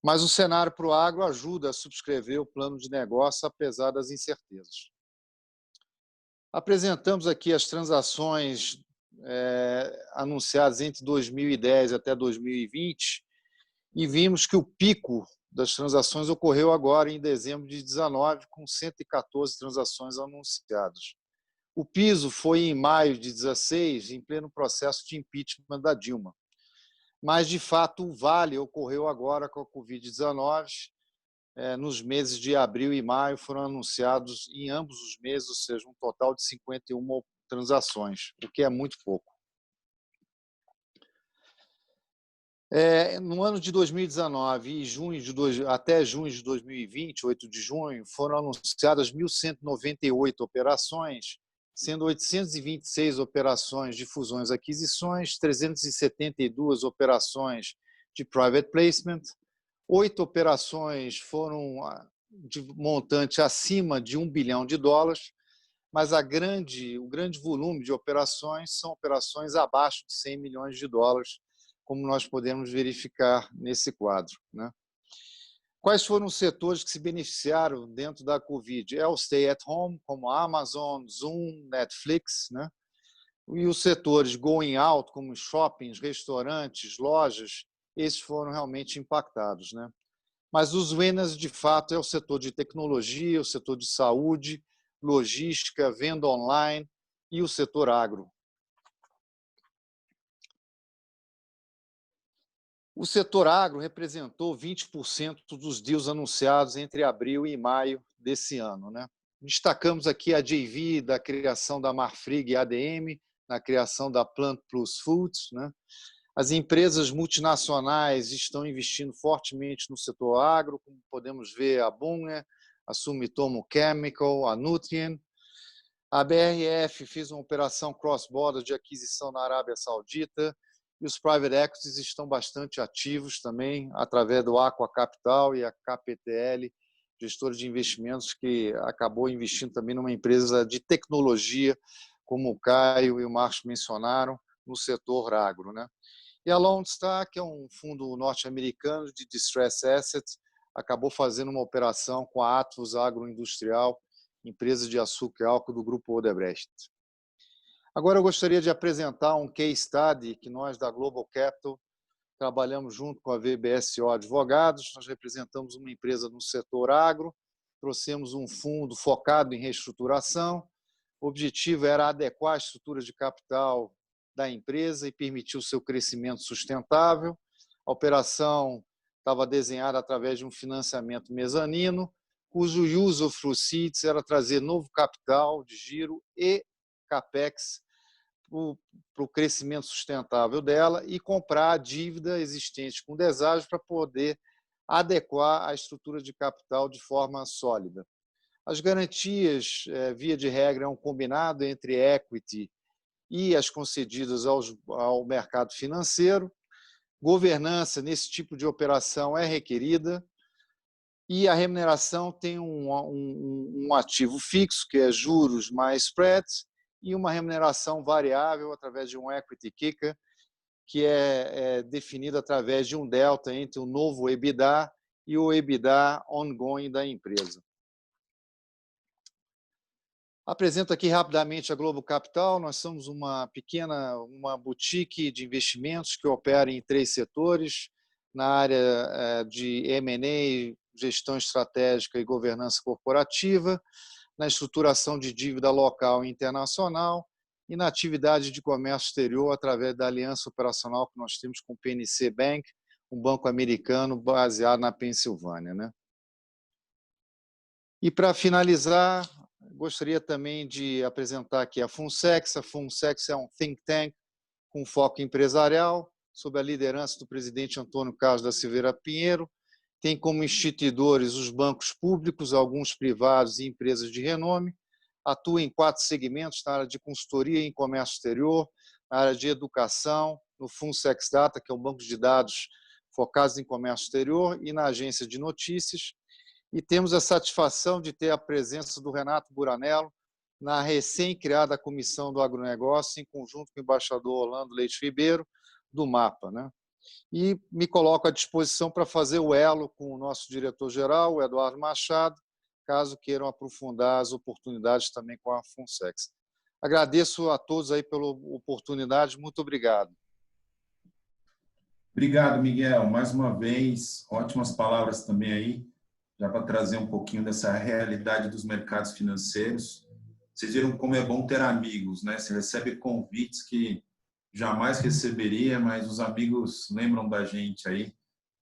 D: Mas o cenário para o agro ajuda a subscrever o plano de negócio, apesar das incertezas. Apresentamos aqui as transações anunciadas entre 2010 até 2020 e vimos que o pico das transações ocorreu agora em dezembro de 2019, com 114 transações anunciadas. O piso foi em maio de 2016, em pleno processo de impeachment da Dilma. Mas, de fato, o vale ocorreu agora com a Covid-19. Nos meses de abril e maio foram anunciados em ambos os meses, ou seja, um total de 51 transações, o que é muito pouco. No ano de 2019 e até junho de 2020, 8 de junho, foram anunciadas 1.198 operações, sendo 826 operações de fusões e aquisições, 372 operações de private placement, 8 operações foram de montante acima de $1 bilhão, mas o grande volume de operações são operações abaixo de $100 milhões, como nós podemos verificar nesse quadro, né? Quais foram os setores que se beneficiaram dentro da Covid? É o stay at home, como a Amazon, Zoom, Netflix, né? E os setores going out, como shoppings, restaurantes, lojas, esses foram realmente impactados, né? Mas os winners, de fato, é o setor de tecnologia, o setor de saúde, logística, venda online e o setor agro. O setor agro representou 20% dos deals anunciados entre abril e maio desse ano, né? Destacamos aqui a JV da criação da Marfrig ADM, na criação da Plant Plus Foods, né? As empresas multinacionais estão investindo fortemente no setor agro, como podemos ver a Bunge, a Sumitomo Chemical, a Nutrien. A BRF fez uma operação cross-border de aquisição na Arábia Saudita e os private equities estão bastante ativos também, através do Aqua Capital e a KPTL, gestora de investimentos, que acabou investindo também numa empresa de tecnologia, como o Caio e o Marcos mencionaram, no setor agro, né? E a Lone Star, que é um fundo norte-americano de distressed assets, acabou fazendo uma operação com a Atvos Agroindustrial, empresa de açúcar e álcool do grupo Odebrecht. Agora eu gostaria de apresentar um case study que nós da Global Capital trabalhamos junto com a VBSO Advogados. Nós representamos uma empresa no setor agro, trouxemos um fundo focado em reestruturação. O objetivo era adequar a estrutura de capital da empresa e permitir o seu crescimento sustentável. A operação estava desenhada através de um financiamento mezanino, cujo use of proceeds era trazer novo capital de giro e capex para o crescimento sustentável dela e comprar a dívida existente com deságio para poder adequar a estrutura de capital de forma sólida. As garantias, via de regra, é um combinado entre equity e as concedidas ao mercado financeiro. Governança nesse tipo de operação é requerida e a remuneração tem um ativo fixo, que é juros mais spreads, e uma remuneração variável através de um equity kicker, que é definido através de um delta entre o novo EBITDA e o EBITDA ongoing da empresa. Apresento aqui rapidamente a Global Capital. Nós somos uma boutique de investimentos que opera em 3 setores, na área de M&A, gestão estratégica e governança corporativa, na estruturação de dívida local e internacional e na atividade de comércio exterior através da aliança operacional que nós temos com o PNC Bank, um banco americano baseado na Pensilvânia, né? E, para finalizar, gostaria também de apresentar aqui a Funsex. A Funsex é um think tank com foco empresarial, sob a liderança do presidente Antônio Carlos da Silveira Pinheiro. Tem como instituidores os bancos públicos, alguns privados e empresas de renome. Atua em 4 segmentos, na área de consultoria em comércio exterior, na área de educação, no Funsex Data, que é um banco de dados focados em comércio exterior, e na agência de notícias. E temos a satisfação de ter a presença do Renato Buranello na recém-criada Comissão do Agronegócio, em conjunto com o embaixador Orlando Leite Ribeiro, do MAPA, né? E me coloco à disposição para fazer o elo com o nosso diretor-geral, o Eduardo Machado, caso queiram aprofundar as oportunidades também com a Funsex. Agradeço a todos aí pela oportunidade. Muito obrigado.
A: Obrigado, Miguel. Mais uma vez, ótimas palavras também aí, já para trazer um pouquinho dessa realidade dos mercados financeiros. Vocês viram como é bom ter amigos, né? Você recebe convites que jamais receberia, mas os amigos lembram da gente aí,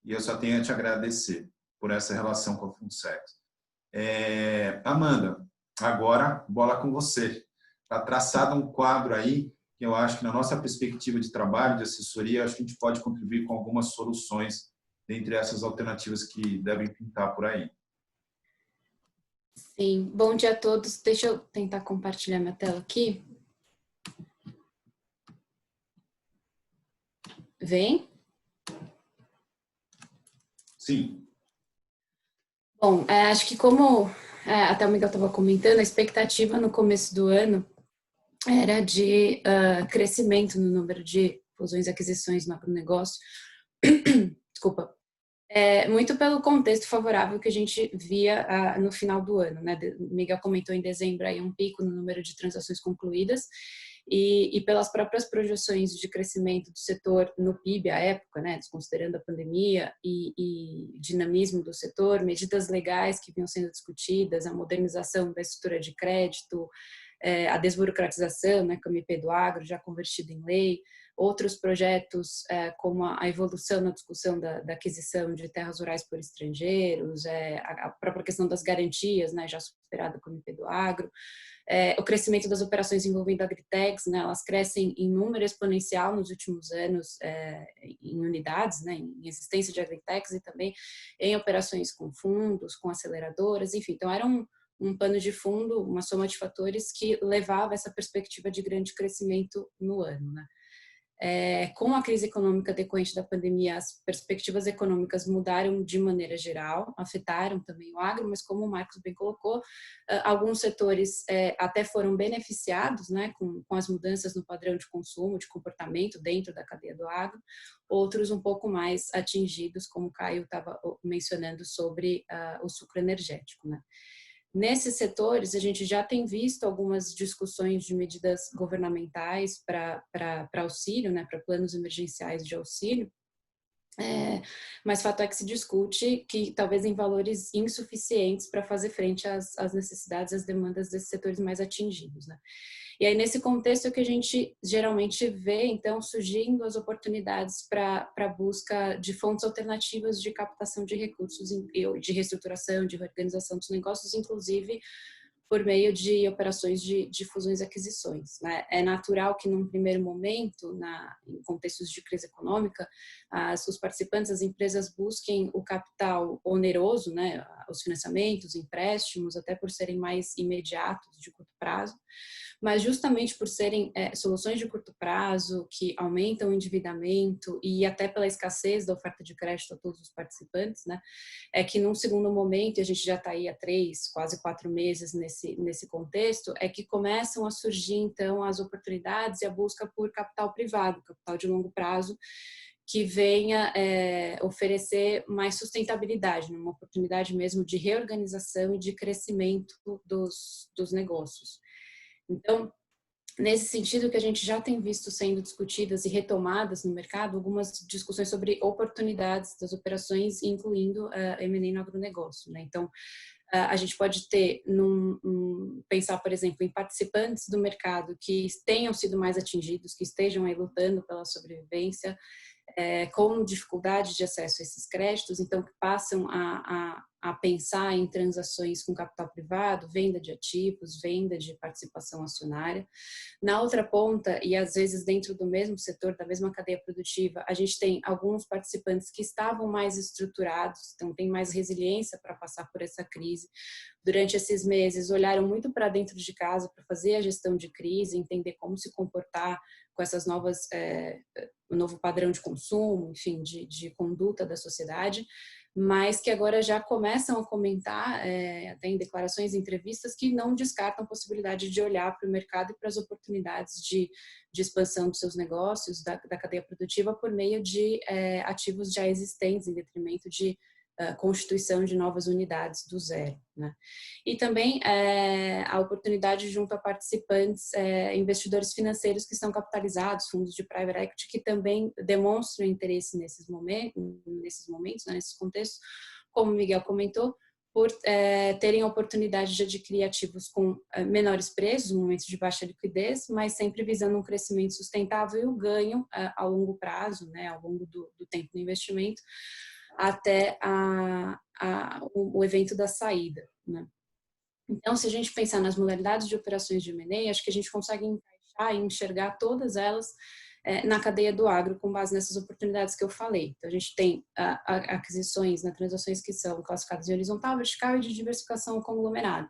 A: e eu só tenho a te agradecer por essa relação com a Funset. Amanda, agora, bola com você. Está traçado um quadro aí, que eu acho que na nossa perspectiva de trabalho, de assessoria, acho que a gente pode contribuir com algumas soluções dentre essas alternativas que devem pintar por aí.
E: Sim, bom dia a todos. Deixa eu tentar compartilhar minha tela aqui. Vem?
A: Sim.
E: Bom, acho que como até o Miguel estava comentando, a expectativa no começo do ano era de crescimento no número de fusões e aquisições no agronegócio. Desculpa. Muito pelo contexto favorável que a gente via no final do ano, né? O Miguel comentou em dezembro aí um pico no número de transações concluídas e pelas próprias projeções de crescimento do setor no PIB à época, né? Desconsiderando a pandemia e dinamismo do setor, medidas legais que vinham sendo discutidas, a modernização da estrutura de crédito, a desburocratização, né, com o MP do Agro já convertido em lei, outros projetos como a evolução na discussão da aquisição de terras rurais por estrangeiros, a própria questão das garantias, né, já superada com o MP do Agro, o crescimento das operações envolvendo agritechs, né, elas crescem em número exponencial nos últimos anos em unidades, né, em existência de agritechs e também em operações com fundos, com aceleradoras, enfim, então era um pano de fundo, uma soma de fatores que levava essa perspectiva de grande crescimento no ano, né? Com a crise econômica decorrente da pandemia, as perspectivas econômicas mudaram de maneira geral, afetaram também o agro, mas como o Marcos bem colocou, alguns setores até foram beneficiados, né, com as mudanças no padrão de consumo, de comportamento dentro da cadeia do agro, outros um pouco mais atingidos, como o Caio estava mencionando sobre o sucro energético, né. Nesses setores, a gente já tem visto algumas discussões de medidas governamentais para auxílio, né, para planos emergenciais de auxílio, mas fato é que se discute que talvez em valores insuficientes para fazer frente às necessidades, às demandas desses setores mais atingidos, né? E aí, nesse contexto, é que a gente geralmente vê, então, surgindo as oportunidades para a busca de fontes alternativas de captação de recursos, de reestruturação, de reorganização dos negócios, inclusive por meio de operações de fusões e aquisições, né? É natural que, num primeiro momento, em contextos de crise econômica, os participantes, as empresas busquem o capital oneroso, né? Os financiamentos, empréstimos, até por serem mais imediatos, de curto prazo, mas justamente por serem soluções de curto prazo, que aumentam o endividamento e até pela escassez da oferta de crédito a todos os participantes, né? É que num segundo momento, e a gente já está aí há 3, quase 4 meses nesse contexto, é que começam a surgir, então, as oportunidades e a busca por capital privado, capital de longo prazo, que venha oferecer mais sustentabilidade, uma oportunidade mesmo de reorganização e de crescimento dos negócios. Então, nesse sentido que a gente já tem visto sendo discutidas e retomadas no mercado, algumas discussões sobre oportunidades das operações, incluindo M&A no agronegócio, né? Então, a gente pode ter, pensar, por exemplo, em participantes do mercado que tenham sido mais atingidos, que estejam aí lutando pela sobrevivência, com dificuldade de acesso a esses créditos, então que passam a pensar em transações com capital privado, venda de ativos, venda de participação acionária. Na outra ponta, e às vezes dentro do mesmo setor, da mesma cadeia produtiva, a gente tem alguns participantes que estavam mais estruturados, então tem mais resiliência para passar por essa crise. Durante esses meses, olharam muito para dentro de casa para fazer a gestão de crise, entender como se comportar com essas novas, o novo padrão de consumo, enfim, de conduta da sociedade, mas que agora já começam a comentar, até em declarações e entrevistas, que não descartam a possibilidade de olhar para o mercado e para as oportunidades de expansão dos seus negócios, da cadeia produtiva, por meio de ativos já existentes, em detrimento de constituição de novas unidades do zero, né? E também a oportunidade junto a participantes, investidores financeiros que estão capitalizados, fundos de private equity, que também demonstram interesse nesses momentos, né, nesses contextos, como o Miguel comentou, por terem a oportunidade de adquirir ativos com menores preços, no momento de baixa liquidez, mas sempre visando um crescimento sustentável e o ganho a longo prazo, né, ao longo do tempo do investimento, até o evento da saída, né? Então, se a gente pensar nas modalidades de operações de M&A, acho que a gente consegue encaixar e enxergar todas elas na cadeia do agro, com base nessas oportunidades que eu falei. Então, a gente tem aquisições, transações que são classificadas em horizontal, vertical e de diversificação conglomerado.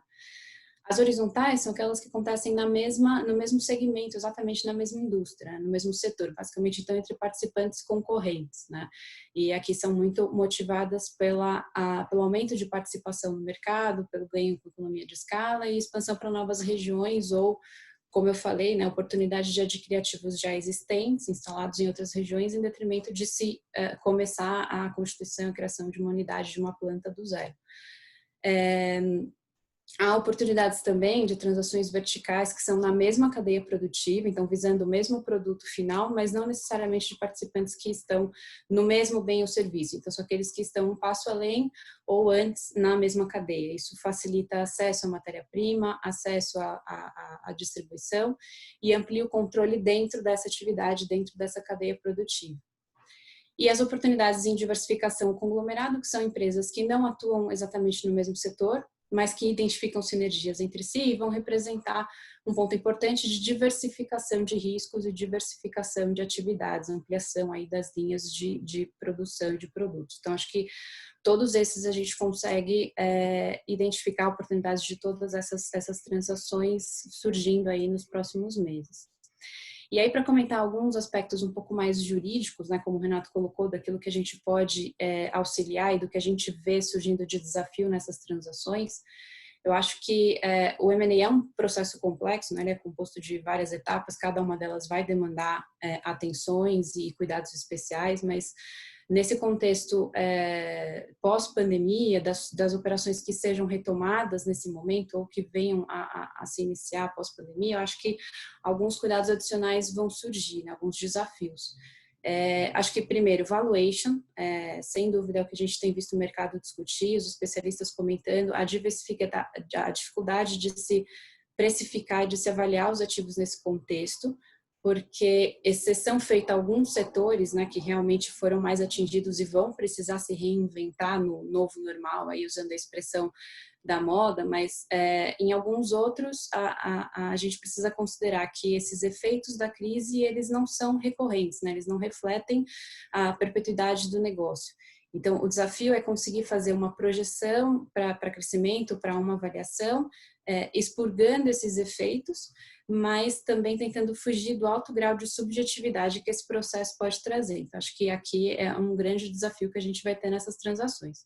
E: As horizontais são aquelas que acontecem no mesmo segmento, exatamente na mesma indústria, no mesmo setor, basicamente então entre participantes concorrentes, né? E aqui são muito motivadas pelo aumento de participação no mercado, pelo ganho com economia de escala e expansão para novas regiões ou, como eu falei, né, oportunidade de adquirir ativos já existentes, instalados em outras regiões, em detrimento de se começar a constituição e a criação de uma unidade, de uma planta do zero. Há oportunidades também de transações verticais que são na mesma cadeia produtiva, então visando o mesmo produto final, mas não necessariamente de participantes que estão no mesmo bem ou serviço. Então, são aqueles que estão um passo além ou antes na mesma cadeia. Isso facilita acesso à matéria-prima, acesso à distribuição e amplia o controle dentro dessa atividade, dentro dessa cadeia produtiva. E as oportunidades em diversificação conglomerado, que são empresas que não atuam exatamente no mesmo setor, mas que identificam sinergias entre si e vão representar um ponto importante de diversificação de riscos e diversificação de atividades, ampliação aí das linhas de produção e de produtos. Então, acho que todos esses a gente consegue identificar oportunidades de todas essas transações surgindo aí nos próximos meses. E aí, para comentar alguns aspectos um pouco mais jurídicos, né, como o Renato colocou, daquilo que a gente pode auxiliar e do que a gente vê surgindo de desafio nessas transações, eu acho que o M&A é um processo complexo, né, ele é composto de várias etapas, cada uma delas vai demandar atenções e cuidados especiais, mas nesse contexto pós-pandemia, das operações que sejam retomadas nesse momento ou que venham a se iniciar pós-pandemia, eu acho que alguns cuidados adicionais vão surgir, né, alguns desafios. Acho que, primeiro, valuation, sem dúvida é o que a gente tem visto o mercado discutir, os especialistas comentando, a dificuldade de se precificar e de se avaliar os ativos nesse contexto, porque exceção feita a alguns setores, né, que realmente foram mais atingidos e vão precisar se reinventar no novo normal, aí usando a expressão da moda, mas em alguns outros a gente precisa considerar que esses efeitos da crise, eles não são recorrentes, né, eles não refletem a perpetuidade do negócio. Então, o desafio é conseguir fazer uma projeção para crescimento, para uma avaliação, expurgando esses efeitos, mas também tentando fugir do alto grau de subjetividade que esse processo pode trazer. Então, acho que aqui é um grande desafio que a gente vai ter nessas transações.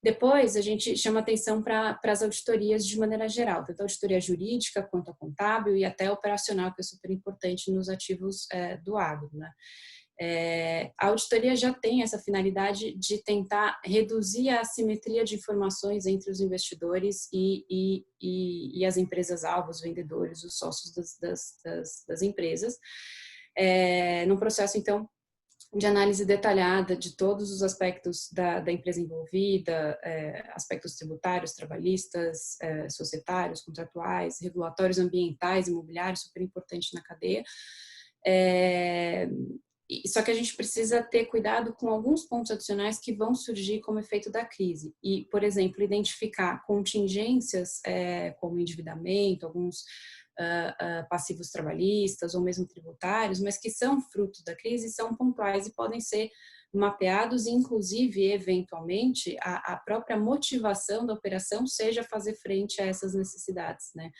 E: Depois, a gente chama atenção para as auditorias de maneira geral, tanto a auditoria jurídica quanto a contábil e até operacional, que é super importante nos ativos do agro, né? A auditoria já tem essa finalidade de tentar reduzir a assimetria de informações entre os investidores e as empresas-alvos, os vendedores, os sócios das empresas, num processo, então, de análise detalhada de todos os aspectos da empresa envolvida, aspectos tributários, trabalhistas, societários, contratuais, regulatórios ambientais, imobiliários, super importante na cadeia. Só que a gente precisa ter cuidado com alguns pontos adicionais que vão surgir como efeito da crise. E, por exemplo, identificar contingências como endividamento, alguns passivos trabalhistas ou mesmo tributários, mas que são fruto da crise, são pontuais e podem ser mapeados, inclusive, eventualmente, a própria motivação da operação seja fazer frente a essas necessidades, né?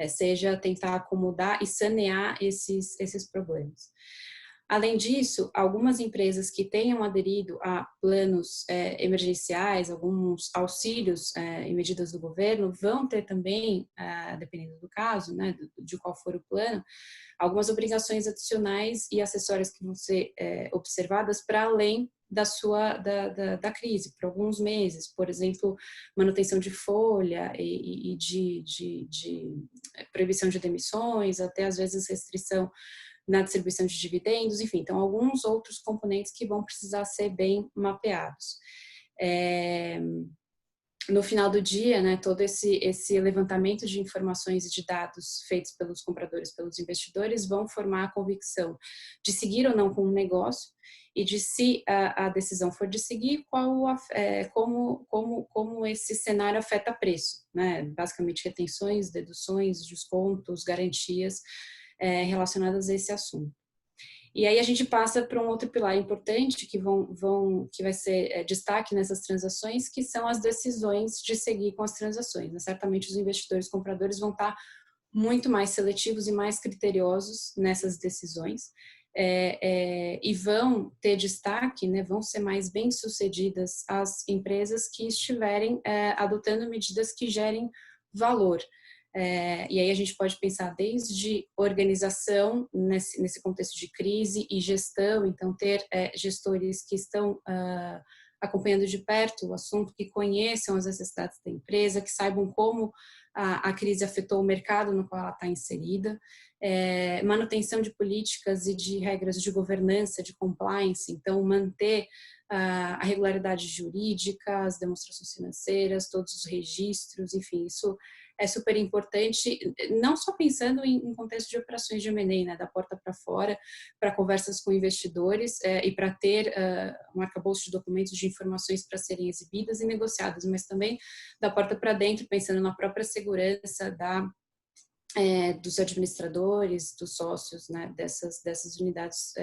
E: Seja tentar acomodar e sanear esses problemas. Além disso, algumas empresas que tenham aderido a planos emergenciais, alguns auxílios e medidas do governo, vão ter também, dependendo do caso, né, de qual for o plano, algumas obrigações adicionais e acessórias que vão ser observadas para além da crise, por alguns meses, por exemplo, manutenção de folha e de proibição de demissões, até às vezes restrição na distribuição de dividendos, enfim, então alguns outros componentes que vão precisar ser bem mapeados. No final do dia, né, todo esse levantamento de informações e de dados feitos pelos compradores, pelos investidores, vão formar a convicção de seguir ou não com um negócio e de, se a decisão for de seguir, como esse cenário afeta preço, né? Basicamente retenções, deduções, descontos, garantias relacionadas a esse assunto. E aí a gente passa para um outro pilar importante que vai ser destaque nessas transações, que são as decisões de seguir com as transações, né? Certamente os investidores compradores vão estar muito mais seletivos e mais criteriosos nessas decisões e vão ter destaque, né? Vão ser mais bem-sucedidas as empresas que estiverem adotando medidas que gerem valor. E aí a gente pode pensar desde organização nesse contexto de crise e gestão, então ter gestores que estão acompanhando de perto o assunto, que conheçam as necessidades da empresa, que saibam como a crise afetou o mercado no qual ela está inserida, manutenção de políticas e de regras de governança, de compliance, então manter a regularidade jurídica, as demonstrações financeiras, todos os registros, enfim, isso é super importante, não só pensando em contexto de operações de M&A, né, da porta para fora, para conversas com investidores e para ter um arcabouço de documentos de informações para serem exibidas e negociadas, mas também da porta para dentro, pensando na própria segurança dos administradores, dos sócios, né, dessas unidades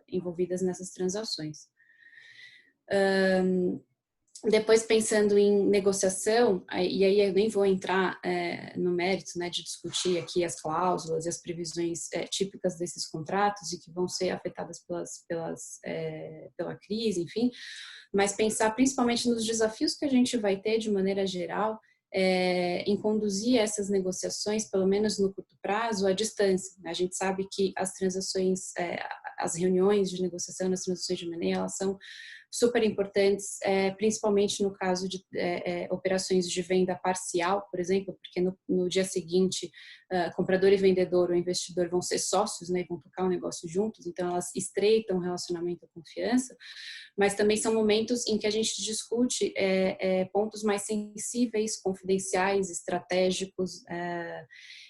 E: envolvidas nessas transações. Depois, pensando em negociação, e aí eu nem vou entrar no mérito, né, de discutir aqui as cláusulas e as previsões típicas desses contratos e que vão ser afetadas pela crise, enfim, mas pensar principalmente nos desafios que a gente vai ter de maneira geral em conduzir essas negociações, pelo menos no curto prazo, à distância. A gente sabe que as transações, as reuniões de negociação nas transações de M&A, elas são super importantes, principalmente no caso de operações de venda parcial, por exemplo, porque no dia seguinte, comprador e vendedor, o investidor vão ser sócios, né, vão tocar o negócio juntos, então elas estreitam o relacionamento e a confiança, mas também são momentos em que a gente discute pontos mais sensíveis, confidenciais, estratégicos,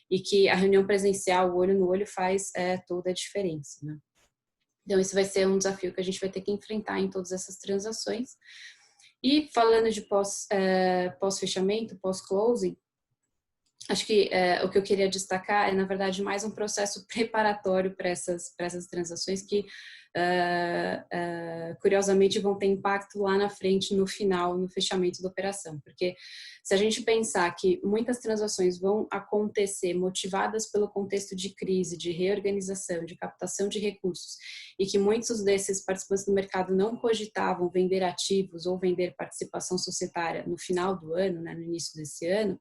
E: e que a reunião presencial, o olho no olho, faz toda a diferença, né? Então, isso vai ser um desafio que a gente vai ter que enfrentar em todas essas transações. E falando de pós-fechamento, pós-closing, acho que o que eu queria destacar é, na verdade, mais um processo preparatório para essas transações que, curiosamente, vão ter impacto lá na frente, no final, no fechamento da operação. Porque se a gente pensar que muitas transações vão acontecer motivadas pelo contexto de crise, de reorganização, de captação de recursos, e que muitos desses participantes do mercado não cogitavam vender ativos ou vender participação societária no final do ano, né, no início desse ano,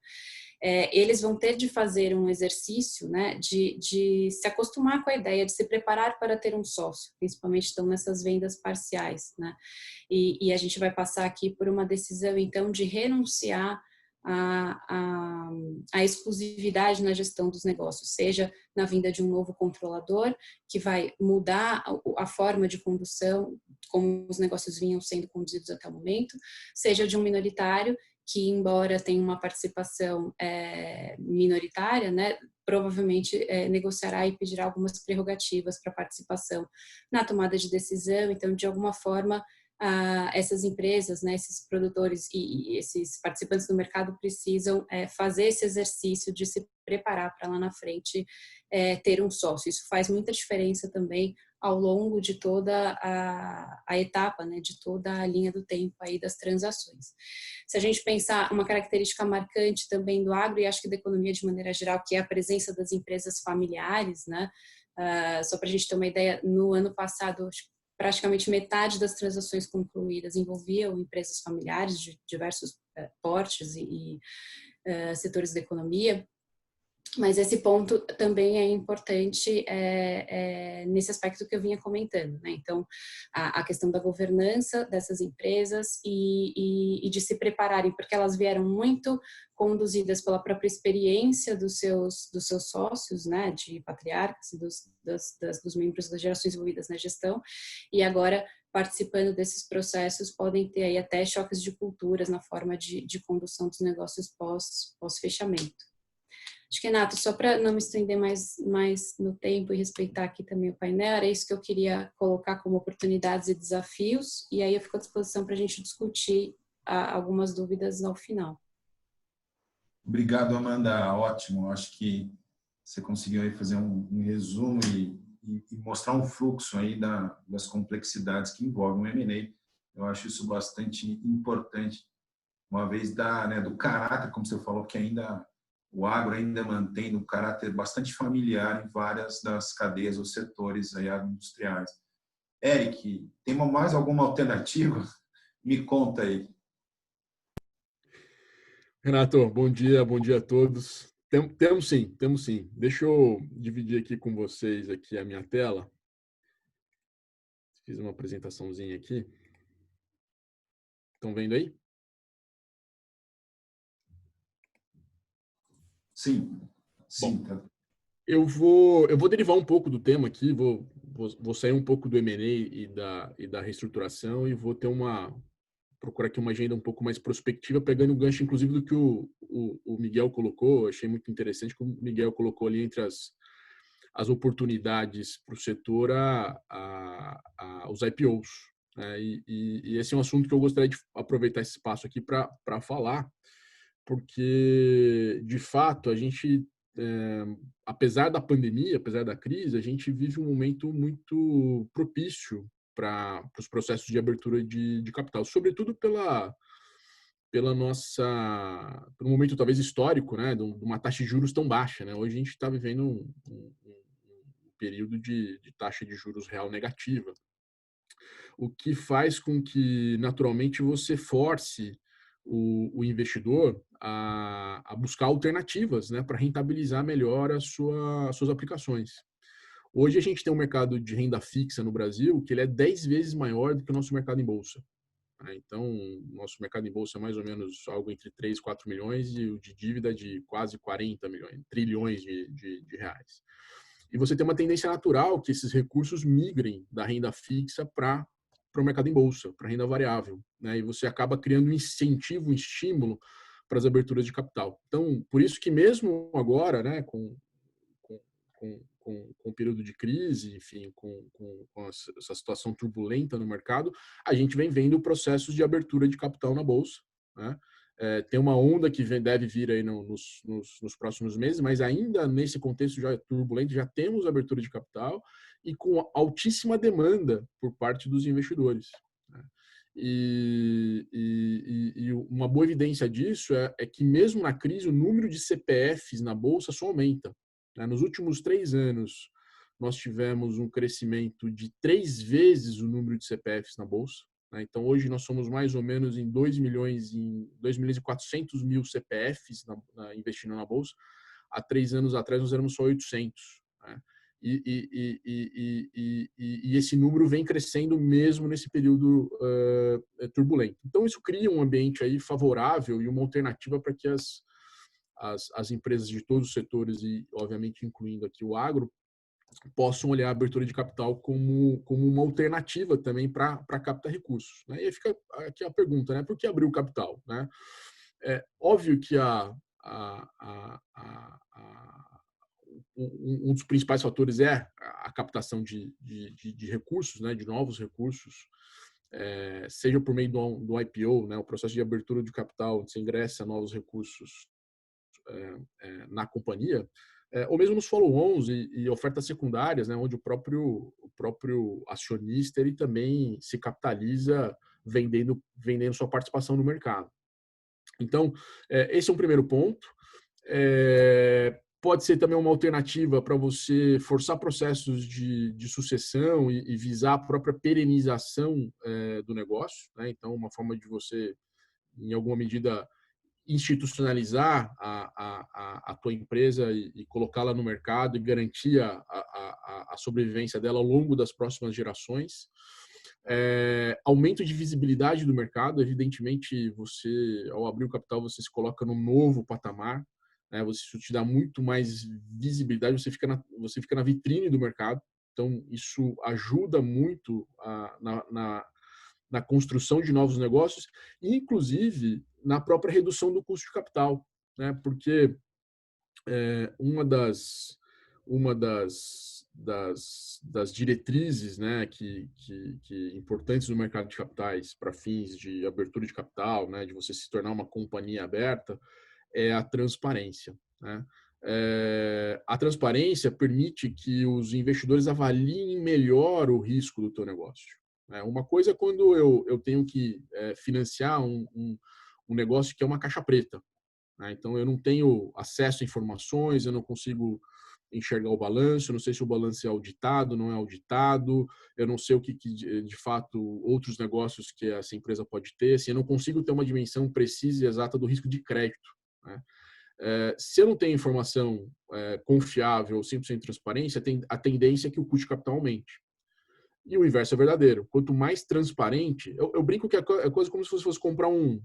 E: eles vão ter de fazer um exercício, né, de se acostumar com a ideia, de se preparar para ter um sócio, principalmente estão nessas vendas parciais, né, e a gente vai passar aqui por uma decisão, então, de renunciar a exclusividade na gestão dos negócios, seja na vinda de um novo controlador, que vai mudar a forma de condução, como os negócios vinham sendo conduzidos até o momento, seja de um minoritário, que embora tenha uma participação minoritária, né, provavelmente negociará e pedirá algumas prerrogativas para participação na tomada de decisão. Então, de alguma forma, essas empresas, né, esses produtores e esses participantes do mercado precisam fazer esse exercício de se preparar para lá na frente ter um sócio. Isso faz muita diferença também ao longo de toda a etapa, né, de toda a linha do tempo aí das transações. Se a gente pensar uma característica marcante também do agro e acho que da economia de maneira geral, que é a presença das empresas familiares, né, só para a gente ter uma ideia, no ano passado praticamente metade das transações concluídas envolviam empresas familiares de diversos portes e setores da economia. Mas esse ponto também é importante nesse aspecto que eu vinha comentando, né? Então, a questão da governança dessas empresas e de se prepararem, porque elas vieram muito conduzidas pela própria experiência dos seus sócios, né? De patriarcas e dos membros das gerações envolvidas na gestão, e agora participando desses processos podem ter aí até choques de culturas na forma de condução dos negócios pós-fechamento. Acho que, Renato, só para não me estender mais no tempo e respeitar aqui também o painel, era isso que eu queria colocar como oportunidades e desafios, e aí eu fico à disposição para a gente discutir algumas dúvidas ao final.
A: Obrigado, Amanda. Ótimo. Acho que você conseguiu aí fazer um resumo e mostrar um fluxo aí das complexidades que envolvem o M&A. Eu acho isso bastante importante, uma vez do caráter, como você falou, que ainda o agro ainda mantém um caráter bastante familiar em várias das cadeias ou setores aí agroindustriais. Eric, tem mais alguma alternativa? Me conta aí.
F: Renato, bom dia a todos. Temos sim. Deixa eu dividir aqui com vocês aqui a minha tela. Fiz uma apresentaçãozinha aqui. Estão vendo aí?
A: Sim.
F: Bom, eu vou derivar um pouco do tema aqui, vou sair um pouco do M&A e da reestruturação e vou ter procurar aqui uma agenda um pouco mais prospectiva, pegando o gancho, inclusive, do que o Miguel colocou. Achei muito interessante que o Miguel colocou ali entre as oportunidades para o setor os IPOs. Né? E esse é um assunto que eu gostaria de aproveitar esse espaço aqui para falar, porque, de fato, a gente, apesar da pandemia, apesar da crise, a gente vive um momento muito propício para os processos de abertura de capital, sobretudo pelo momento talvez histórico, né, de uma taxa de juros tão baixa, né? Hoje a gente está vivendo um período de taxa de juros real negativa, o que faz com que naturalmente você force o investidor a buscar alternativas, né, para rentabilizar melhor as suas aplicações. Hoje a gente tem um mercado de renda fixa no Brasil que ele é 10 vezes maior do que o nosso mercado em bolsa. Então, o nosso mercado em bolsa é mais ou menos algo entre 3 e 4 milhões e o de dívida de quase 40 trilhões de reais. E você tem uma tendência natural que esses recursos migrem da renda fixa para o mercado em bolsa, para a renda variável. Né? E você acaba criando um incentivo, um estímulo para as aberturas de capital. Então, por isso que mesmo agora, né, com o período de crise, enfim, com essa situação turbulenta no mercado, a gente vem vendo processos de abertura de capital na Bolsa. Né? Tem uma onda que deve vir aí nos próximos meses, mas ainda nesse contexto já turbulento, já temos abertura de capital e com altíssima demanda por parte dos investidores. Né? E uma boa evidência disso é que mesmo na crise, o número de CPFs na Bolsa só aumenta. Nos últimos 3 anos, nós tivemos um crescimento de 3 vezes o número de CPFs na Bolsa. Então, hoje nós somos mais ou menos em 2 milhões e 400 mil CPFs investindo na Bolsa. Há 3 anos atrás, nós éramos só 800. Né? E esse número vem crescendo mesmo nesse período turbulento. Então, isso cria um ambiente aí favorável e uma alternativa para que as empresas de todos os setores e, obviamente, incluindo aqui o agro, possam olhar a abertura de capital como uma alternativa também para captar recursos. Né? E aí fica aqui a pergunta, né? Por que abrir o capital? Né? É óbvio que um dos principais fatores é a captação de recursos, né? De novos recursos, seja por meio do IPO, né? O processo de abertura de capital, onde você ingressa novos recursos na companhia, ou mesmo nos follow-ons e ofertas secundárias, né, onde o próprio acionista ele também se capitaliza vendendo sua participação no mercado. Então, esse é um primeiro ponto. Pode ser também uma alternativa para você forçar processos de sucessão e visar a própria perenização do negócio. Né? Então, uma forma de você, em alguma medida, institucionalizar a tua empresa e colocá-la no mercado e garantir a sobrevivência dela ao longo das próximas gerações. Aumento de visibilidade do mercado, evidentemente, você, ao abrir o capital, você se coloca num novo patamar, né? Isso te dá muito mais visibilidade, você fica na vitrine do mercado, então isso ajuda muito na construção de novos negócios, inclusive na própria redução do custo de capital, né? Porque uma das diretrizes, né, que importantes no mercado de capitais para fins de abertura de capital, né, de você se tornar uma companhia aberta, é a transparência, né? A transparência permite que os investidores avaliem melhor o risco do teu negócio. Uma coisa é quando eu tenho que financiar um negócio que é uma caixa preta, né? Então, eu não tenho acesso a informações, eu não consigo enxergar o balanço, eu não sei se o balanço é auditado, não é auditado, eu não sei o que de fato, outros negócios que essa empresa pode ter, assim, eu não consigo ter uma dimensão precisa e exata do risco de crédito, né? Se eu não tenho informação confiável, 100% transparência, a tendência é que o custo de capital aumente. E o inverso é verdadeiro. Quanto mais transparente, eu brinco que é coisa como se fosse comprar um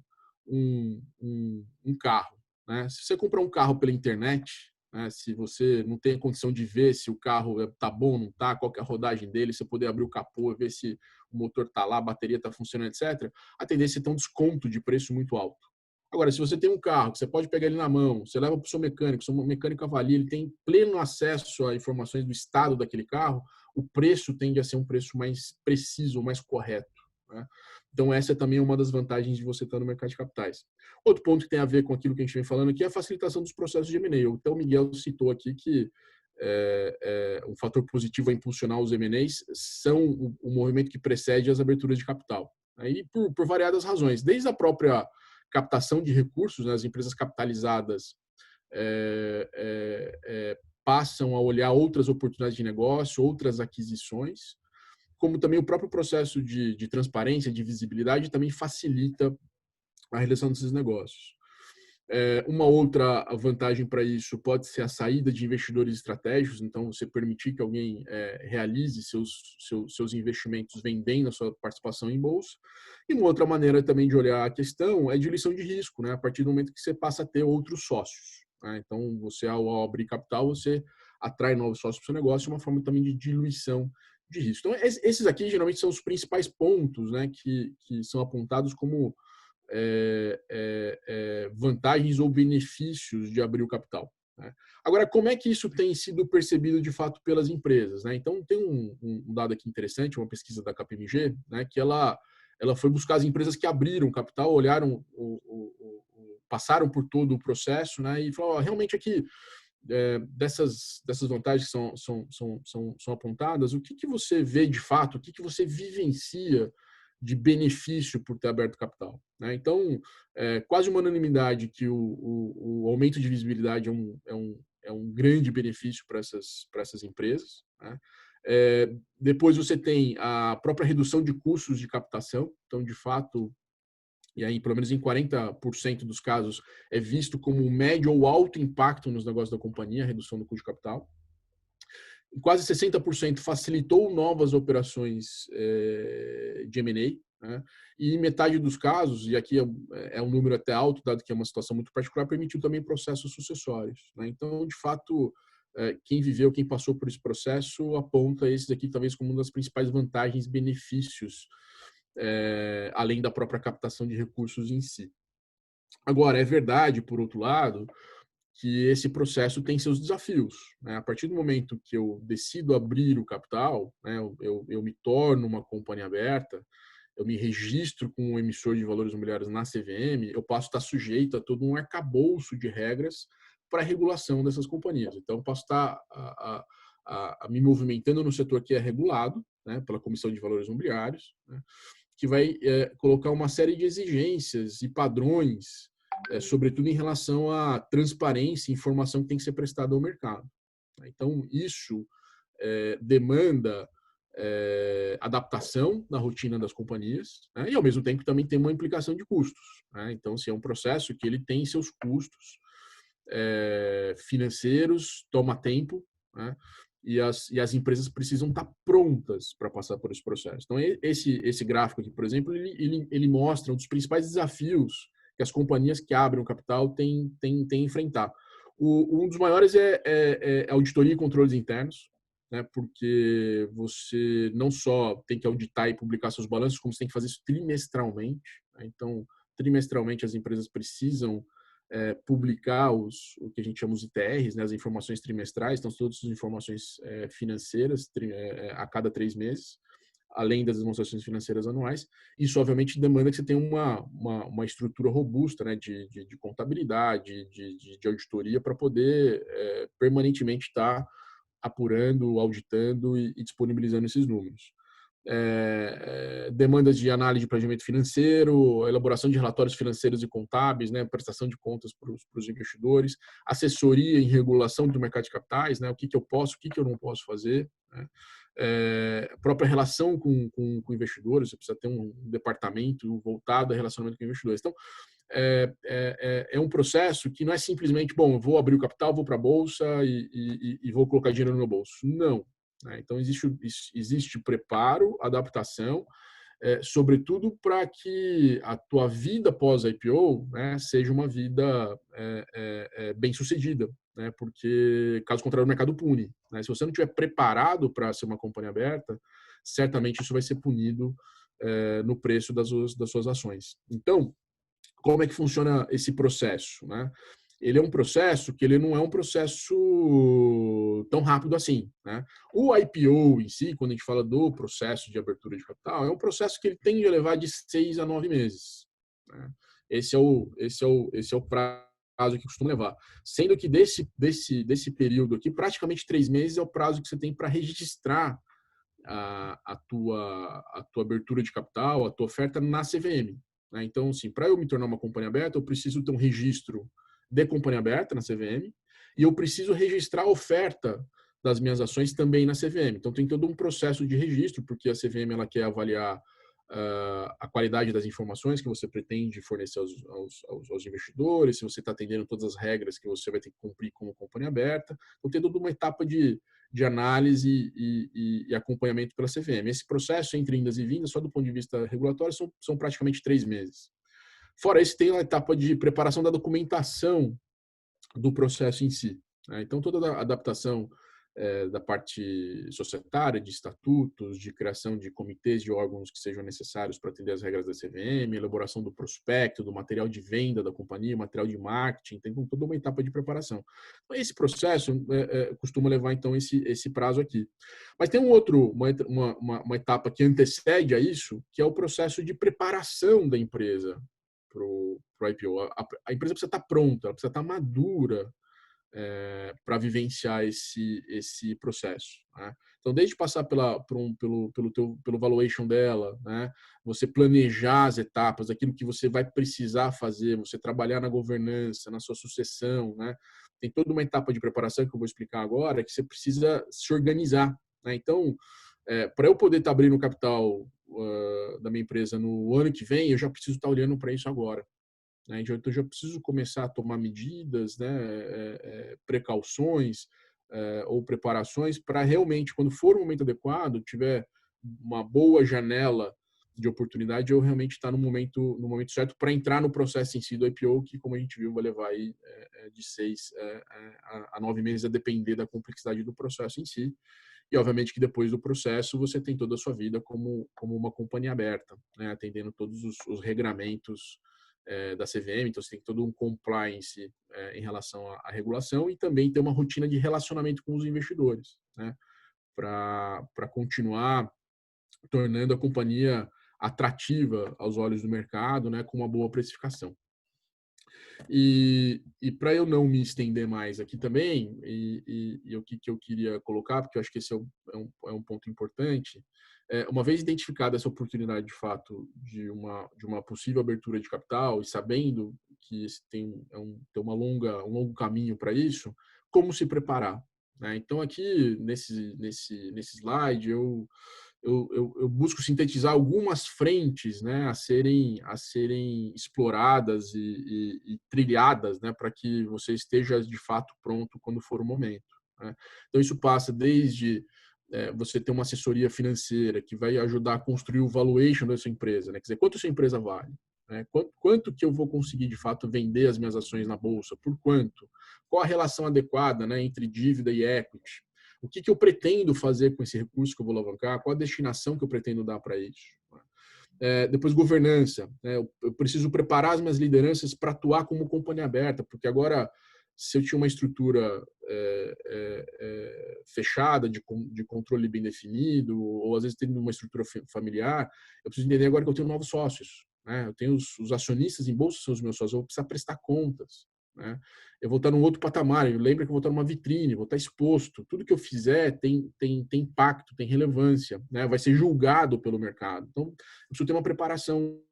F: carro, né? Se você comprar um carro pela internet, né, se você não tem a condição de ver se o carro tá bom, não tá, qual que é a rodagem dele, você poder abrir o capô, ver se o motor tá lá, a bateria tá funcionando, etc., a tendência é ter um desconto de preço muito alto. Agora, se você tem um carro que você pode pegar ele na mão, você leva para o seu mecânico avalia, ele tem pleno acesso a informações do estado daquele carro, o preço tende a ser um preço mais preciso, mais correto, né? Então, essa é também uma das vantagens de você estar no mercado de capitais. Outro ponto que tem a ver com aquilo que a gente vem falando aqui é a facilitação dos processos de M&A. Até o Miguel citou aqui que um fator positivo a impulsionar os M&As são o movimento que precede as aberturas de capital. Aí, por variadas razões, desde a própria captação de recursos, né? As empresas capitalizadas passam a olhar outras oportunidades de negócio, outras aquisições, como também o próprio processo de transparência, de visibilidade, também facilita a realização desses negócios. Uma outra vantagem para isso pode ser a saída de investidores estratégicos, então você permitir que alguém realize seus investimentos vendendo a sua participação em bolsa. E uma outra maneira também de olhar a questão é de diluição de risco, né? A partir do momento que você passa a ter outros sócios, né? Então, você, ao abrir capital, você atrai novos sócios para o seu negócio, uma forma também de diluição de risco. Então, esses aqui geralmente são os principais pontos, né, que são apontados como vantagens ou benefícios de abrir o capital, né? Agora, como é que isso tem sido percebido de fato pelas empresas, né? Então, tem um dado aqui interessante, uma pesquisa da KPMG, né, que ela foi buscar as empresas que abriram capital, olharam, passaram por todo o processo, né, e falou, realmente aqui, dessas vantagens que são apontadas, o que você vê de fato, o que você vivencia de benefício por ter aberto capital, né? Então, quase uma unanimidade que o aumento de visibilidade é um grande benefício para essas empresas, né? Depois você tem a própria redução de custos de captação, então, de fato, e aí, pelo menos em 40% dos casos, é visto como um médio ou alto impacto nos negócios da companhia, a redução do custo de capital. Quase 60% facilitou novas operações de M&A, né? E em metade dos casos, e aqui é um número até alto, dado que é uma situação muito particular, permitiu também processos sucessórios, né? Então, de fato, quem viveu, quem passou por esse processo, aponta esses aqui talvez como uma das principais vantagens, benefícios, além da própria captação de recursos em si. Agora, é verdade, por outro lado, que esse processo tem seus desafios, né? A partir do momento que eu decido abrir o capital, né, eu me torno uma companhia aberta, eu me registro como um emissor de valores imobiliários na CVM, eu passo a estar sujeito a todo um arcabouço de regras para a regulação dessas companhias. Então, eu posso estar me movimentando no setor que é regulado, né, pela Comissão de Valores Imobiliários, né, que vai colocar uma série de exigências e padrões, sobretudo em relação à transparência e informação que tem que ser prestada ao mercado. Então, isso demanda adaptação na rotina das companhias, né? E ao mesmo tempo também tem uma implicação de custos, né? Então, se é um processo que ele tem seus custos financeiros, toma tempo, né? E as empresas precisam estar prontas para passar por esse processo. Então, esse gráfico aqui, por exemplo, ele mostra um dos principais desafios que as companhias que abrem o capital têm a enfrentar. Um dos maiores é auditoria e controles internos, né? Porque você não só tem que auditar e publicar seus balanços, como você tem que fazer isso trimestralmente, né? Então, trimestralmente as empresas precisam publicar o que a gente chama de ITRs, né, as informações trimestrais, então todas as informações financeiras a cada 3 meses, além das demonstrações financeiras anuais. Isso, obviamente, demanda que você tenha uma estrutura robusta, né, de contabilidade, de auditoria, para poder permanentemente estar apurando, auditando e disponibilizando esses números. Demandas de análise de planejamento financeiro, elaboração de relatórios financeiros e contábeis, né, prestação de contas para os investidores, assessoria em regulação do mercado de capitais, né, o que eu posso, o que eu não posso fazer, né, própria relação com investidores, você precisa ter um departamento voltado a relacionamento com investidores. Então, é um processo que não é simplesmente, bom, eu vou abrir o capital, vou para a bolsa e vou colocar dinheiro no meu bolso. Não. Então, existe preparo, adaptação, sobretudo para que a tua vida pós-IPO, né, seja uma vida bem-sucedida, né, porque, caso contrário, o mercado pune, né? Se você não estiver preparado para ser uma companhia aberta, certamente isso vai ser punido no preço das suas ações. Então, como é que funciona esse processo, né? Ele é um processo que ele não é um processo tão rápido assim, né? O IPO em si, quando a gente fala do processo de abertura de capital, é um processo que ele tende a levar de 6 a 9 meses, né? Esse é o prazo que costuma levar. Sendo que desse período aqui, praticamente 3 meses é o prazo que você tem para registrar a tua abertura de capital, a tua oferta na CVM. Né? Então, assim, para eu me tornar uma companhia aberta, eu preciso ter um registro de companhia aberta na CVM e eu preciso registrar a oferta das minhas ações também na CVM. Então, tem todo um processo de registro, porque a CVM ela quer avaliar a qualidade das informações que você pretende fornecer aos investidores, se você está atendendo todas as regras que você vai ter que cumprir como companhia aberta. Então, tem toda uma etapa de análise e acompanhamento pela CVM. Esse processo entre indas e vindas, só do ponto de vista regulatório, são praticamente 3 meses. Fora isso, tem a etapa de preparação da documentação do processo em si. Né? Então, toda a adaptação da parte societária, de estatutos, de criação de comitês de órgãos que sejam necessários para atender as regras da CVM, elaboração do prospecto, do material de venda da companhia, material de marketing, tem toda uma etapa de preparação. Então, esse processo costuma levar, então, esse prazo aqui. Mas tem uma etapa que antecede a isso, que é o processo de preparação da empresa para o IPO. A empresa precisa estar pronta, ela precisa estar madura para vivenciar esse processo. Né? Então, desde passar pelo valuation dela, né? Você planejar as etapas, aquilo que você vai precisar fazer, você trabalhar na governança, na sua sucessão, né? Tem toda uma etapa de preparação que eu vou explicar agora, que você precisa se organizar. Né? Então, para eu poder estar abrindo o capital da minha empresa no ano que vem, eu já preciso estar olhando para isso agora. Então, eu já preciso começar a tomar medidas, né, precauções ou preparações para realmente, quando for o momento adequado, tiver uma boa janela de oportunidade, eu realmente estar no momento certo para entrar no processo em si do IPO, que, como a gente viu, vai levar aí de 6 a 9 meses, a depender da complexidade do processo em si. E, obviamente, que depois do processo você tem toda a sua vida como uma companhia aberta, né, atendendo todos os regramentos da CVM, então você tem todo um compliance em relação à regulação e também ter uma rotina de relacionamento com os investidores, né, para continuar tornando a companhia atrativa aos olhos do mercado, né, com uma boa precificação. E para eu não me estender mais aqui também, e o que eu queria colocar, porque eu acho que esse é um ponto importante, uma vez identificada essa oportunidade de fato de uma possível abertura de capital e sabendo que tem um longo caminho para isso, como se preparar? né? Então, aqui, nesse slide, eu busco sintetizar algumas frentes, né, a serem exploradas e trilhadas, né, para que você esteja de fato pronto quando for o momento, né? Então isso passa desde você ter uma assessoria financeira que vai ajudar a construir o valuation da sua empresa, né? Quer dizer, quanto a sua empresa vale, né? Quanto que eu vou conseguir de fato vender as minhas ações na bolsa, por quanto? Qual a relação adequada, né, entre dívida e equity? O que eu pretendo fazer com esse recurso que eu vou alavancar? Qual a destinação que eu pretendo dar para isso? Depois, governança. Eu preciso preparar as minhas lideranças para atuar como companhia aberta, porque agora, se eu tinha uma estrutura fechada, de controle bem definido, ou às vezes tendo uma estrutura familiar, eu preciso entender agora que eu tenho novos sócios, né? Eu tenho os acionistas em bolsa, são os meus sócios, eu vou precisar prestar contas, né? Eu vou estar num outro patamar, lembra que eu vou estar numa vitrine, vou estar exposto. Tudo que eu fizer tem impacto, tem relevância, né? Vai ser julgado pelo mercado. Então, eu preciso ter uma preparação.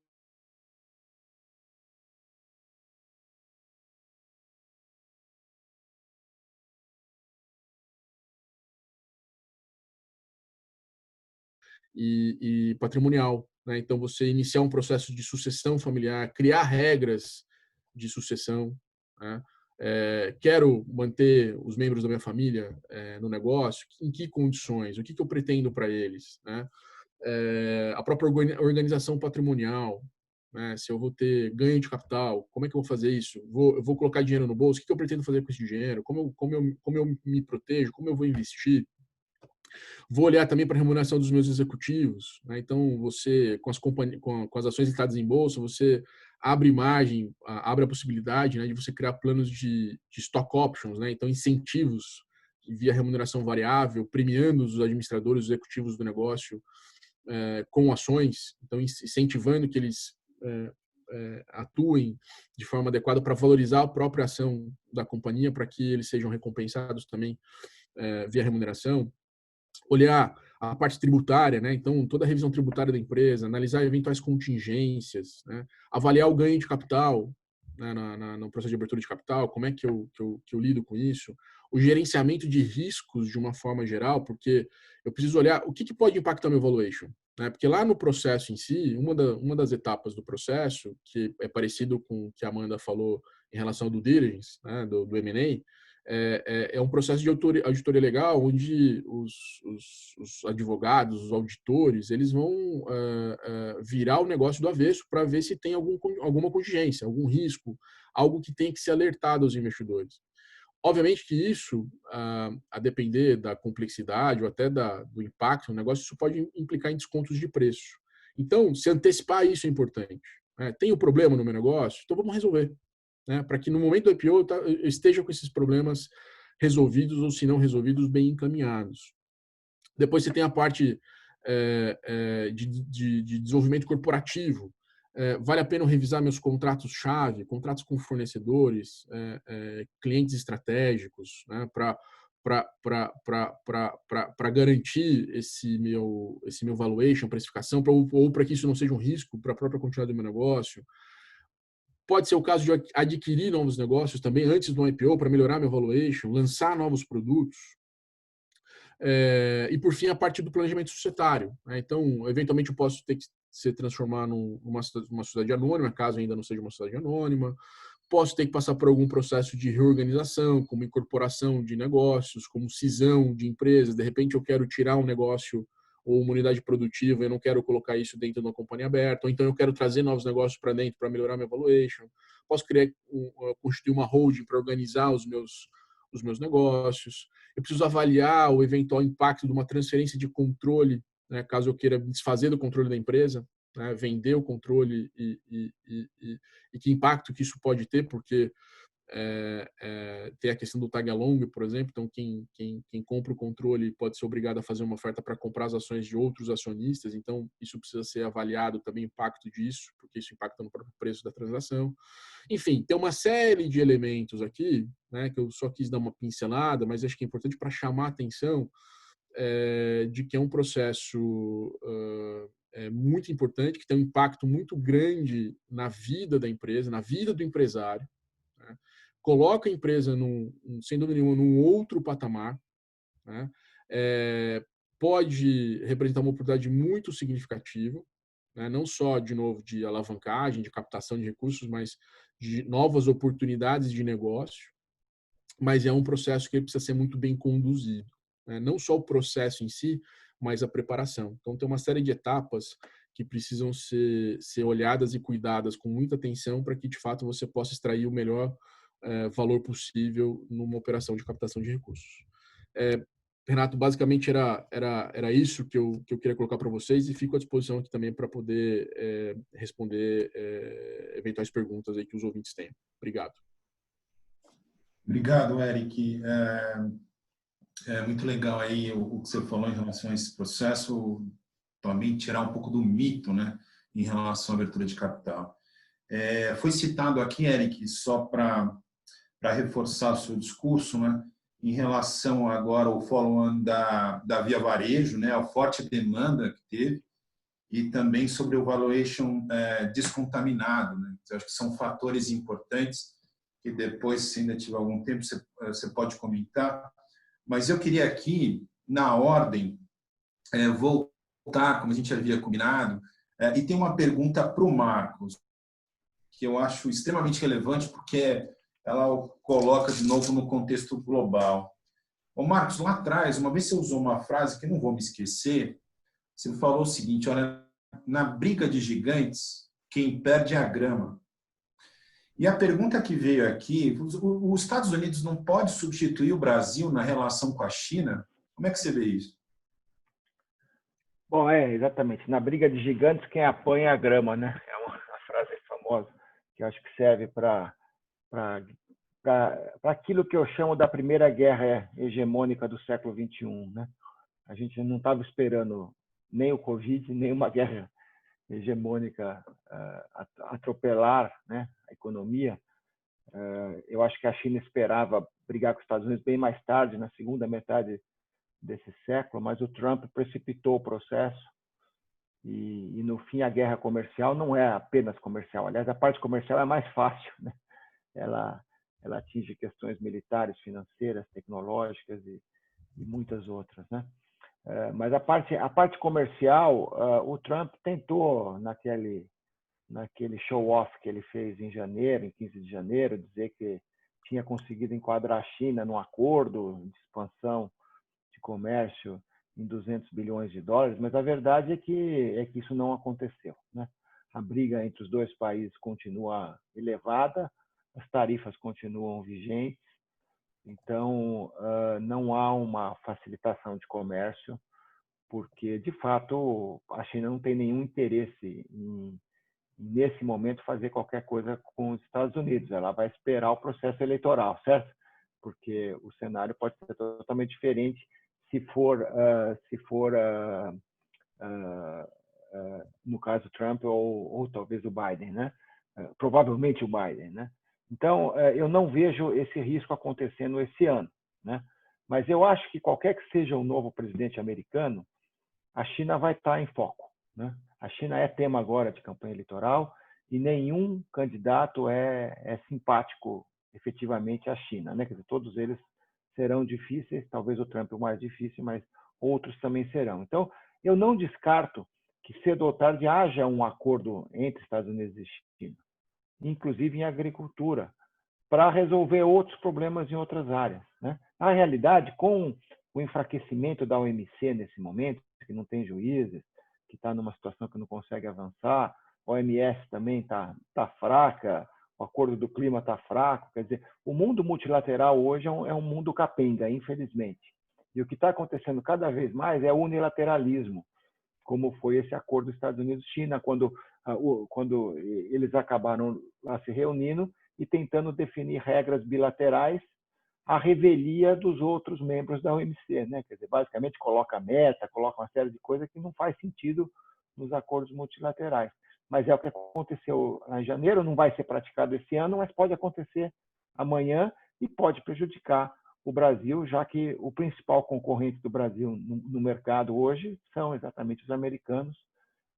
F: E patrimonial, né? Então, você iniciar um processo de sucessão familiar, criar regras de sucessão, né? Quero manter os membros da minha família no negócio, em que condições, o que eu pretendo para eles, né? A própria organização patrimonial, né? Se eu vou ter ganho de capital, como é que eu vou fazer isso? Eu vou colocar dinheiro no bolso, o que eu pretendo fazer com esse dinheiro? Como eu me protejo? Como eu vou investir? Vou olhar também para a remuneração dos meus executivos, né? Então, você, com as ações listadas em bolsa, você abre margem, abre a possibilidade, né, de você criar planos de stock options, né? Então, incentivos via remuneração variável, premiando os administradores, os executivos do negócio com ações, então incentivando que eles atuem de forma adequada para valorizar a própria ação da companhia, para que eles sejam recompensados também via remuneração. Olhar a parte tributária, né? Então, toda a revisão tributária da empresa, analisar eventuais contingências, né? Avaliar o ganho de capital, né? No processo de abertura de capital, como é que eu lido com isso, o gerenciamento de riscos de uma forma geral, porque eu preciso olhar o que pode impactar meu valuation, né? Porque lá no processo em si, uma das etapas do processo, que é parecido com o que a Amanda falou em relação ao due diligence, né? do M&A, é um processo de auditoria legal, onde os advogados, os auditores, eles vão virar o negócio do avesso para ver se tem alguma contingência, algum risco, algo que tem que ser alertado aos investidores. Obviamente que isso, a depender da complexidade ou até do impacto no negócio, isso pode implicar em descontos de preço. Então, se antecipar isso é importante, né? Tem um problema no meu negócio? Então vamos resolver, né? Para que no momento do IPO eu esteja com esses problemas resolvidos ou, se não resolvidos, bem encaminhados. Depois você tem a parte de desenvolvimento corporativo. Vale a pena eu revisar meus contratos-chave, contratos com fornecedores, clientes estratégicos, né? Para garantir esse meu valuation, precificação, ou para que isso não seja um risco para a própria continuidade do meu negócio. Pode ser o caso de adquirir novos negócios também antes do IPO para melhorar meu valuation, lançar novos produtos. E, por fim, a parte do planejamento societário, né? Então, eventualmente, eu posso ter que se transformar numa sociedade anônima, caso ainda não seja uma sociedade anônima. Posso ter que passar por algum processo de reorganização, como incorporação de negócios, como cisão de empresas. De repente, eu quero tirar um negócio ou uma unidade produtiva, eu não quero colocar isso dentro de uma companhia aberta, ou então eu quero trazer novos negócios para dentro para melhorar meu valuation. Posso constituir uma holding para organizar os meus negócios. Eu preciso avaliar o eventual impacto de uma transferência de controle, né, caso eu queira desfazer do controle da empresa, né, vender o controle e que impacto que isso pode ter, porque tem a questão do tag along, por exemplo. Então, quem compra o controle pode ser obrigado a fazer uma oferta para comprar as ações de outros acionistas. Então, isso precisa ser avaliado também, o impacto disso, porque isso impacta no próprio preço da transação. Enfim, tem uma série de elementos aqui, né, que eu só quis dar uma pincelada, mas acho que é importante para chamar a atenção de que é um processo muito importante, que tem um impacto muito grande na vida da empresa, na vida do empresário, né? Coloca a empresa, sem dúvida nenhuma, num outro patamar, né? Pode representar uma oportunidade muito significativa, né? Não só, de novo, de alavancagem, de captação de recursos, mas de novas oportunidades de negócio, mas é um processo que ele precisa ser muito bem conduzido, né? Não só o processo em si, mas a preparação. Então, tem uma série de etapas que precisam ser olhadas e cuidadas com muita atenção para que, de fato, você possa extrair o melhor valor possível numa operação de captação de recursos. Renato, basicamente era isso que eu queria colocar para vocês, e fico à disposição aqui também para poder responder eventuais perguntas aí que os ouvintes tenham. Obrigado.
A: Obrigado, Eric. É muito legal aí o que você falou em relação a esse processo, também tirar um pouco do mito, né, em relação à abertura de capital. Foi citado aqui, Eric, só para reforçar o seu discurso, né, em relação agora ao follow-on da Via Varejo, né, a forte demanda que teve, e também sobre o valuation descontaminado, né. Eu acho que são fatores importantes que depois, se ainda tiver algum tempo, você pode comentar. Mas eu queria aqui, na ordem, voltar, como a gente havia combinado, e tem uma pergunta para o Marcos, que eu acho extremamente relevante, porque ela o coloca de novo no contexto global. Ô Marcos, lá atrás, uma vez você usou uma frase que não vou me esquecer, você falou o seguinte: olha, na briga de gigantes, quem perde é a grama. E a pergunta que veio aqui, os Estados Unidos não pode substituir o Brasil na relação com a China? Como é que você vê isso?
B: Bom, exatamente. Na briga de gigantes, quem apanha é a grama, né? É uma frase famosa que eu acho que serve para aquilo que eu chamo da primeira guerra hegemônica do século XXI, né? A gente não estava esperando nem o Covid, nem uma guerra hegemônica atropelar, né, a economia. Eu acho que a China esperava brigar com os Estados Unidos bem mais tarde, na segunda metade desse século, mas o Trump precipitou o processo e no fim, a guerra comercial não é apenas comercial. Aliás, a parte comercial é mais fácil, né? Ela atinge questões militares, financeiras, tecnológicas e muitas outras, né? Mas a parte comercial, o Trump tentou, naquele show-off que ele fez em janeiro, em 15 de janeiro, dizer que tinha conseguido enquadrar a China num acordo de expansão de comércio em 200 bilhões de dólares, mas a verdade é que isso não aconteceu, né? A briga entre os dois países continua elevada, as tarifas continuam vigentes, então não há uma facilitação de comércio, porque, de fato, a China não tem nenhum interesse em, nesse momento, fazer qualquer coisa com os Estados Unidos. Ela vai esperar o processo eleitoral, certo? Porque o cenário pode ser totalmente diferente se for no caso Trump ou talvez o Biden, né? Provavelmente o Biden, né? Então, eu não vejo esse risco acontecendo esse ano, né? Mas eu acho que qualquer que seja o novo presidente americano, a China vai estar em foco, né? A China é tema agora de campanha eleitoral e nenhum candidato é simpático efetivamente à China, né? Quer dizer, todos eles serão difíceis, talvez o Trump o mais difícil, mas outros também serão. Então, eu não descarto que cedo ou tarde haja um acordo entre Estados Unidos e China, inclusive em agricultura, para resolver outros problemas em outras áreas, né? Na realidade, com o enfraquecimento da OMC nesse momento, que não tem juízes, que está numa situação que não consegue avançar, a OMS também está fraca, o acordo do clima está fraco, quer dizer, o mundo multilateral hoje é um mundo capenga, infelizmente. E o que está acontecendo cada vez mais é o unilateralismo, como foi esse acordo dos Estados Unidos-China, quando eles acabaram lá se reunindo e tentando definir regras bilaterais à revelia dos outros membros da OMC, né? Quer dizer, basicamente coloca meta, coloca uma série de coisas que não faz sentido nos acordos multilaterais. Mas é o que aconteceu em janeiro, não vai ser praticado esse ano, mas pode acontecer amanhã e pode prejudicar o Brasil, já que o principal concorrente do Brasil no mercado hoje são exatamente os americanos.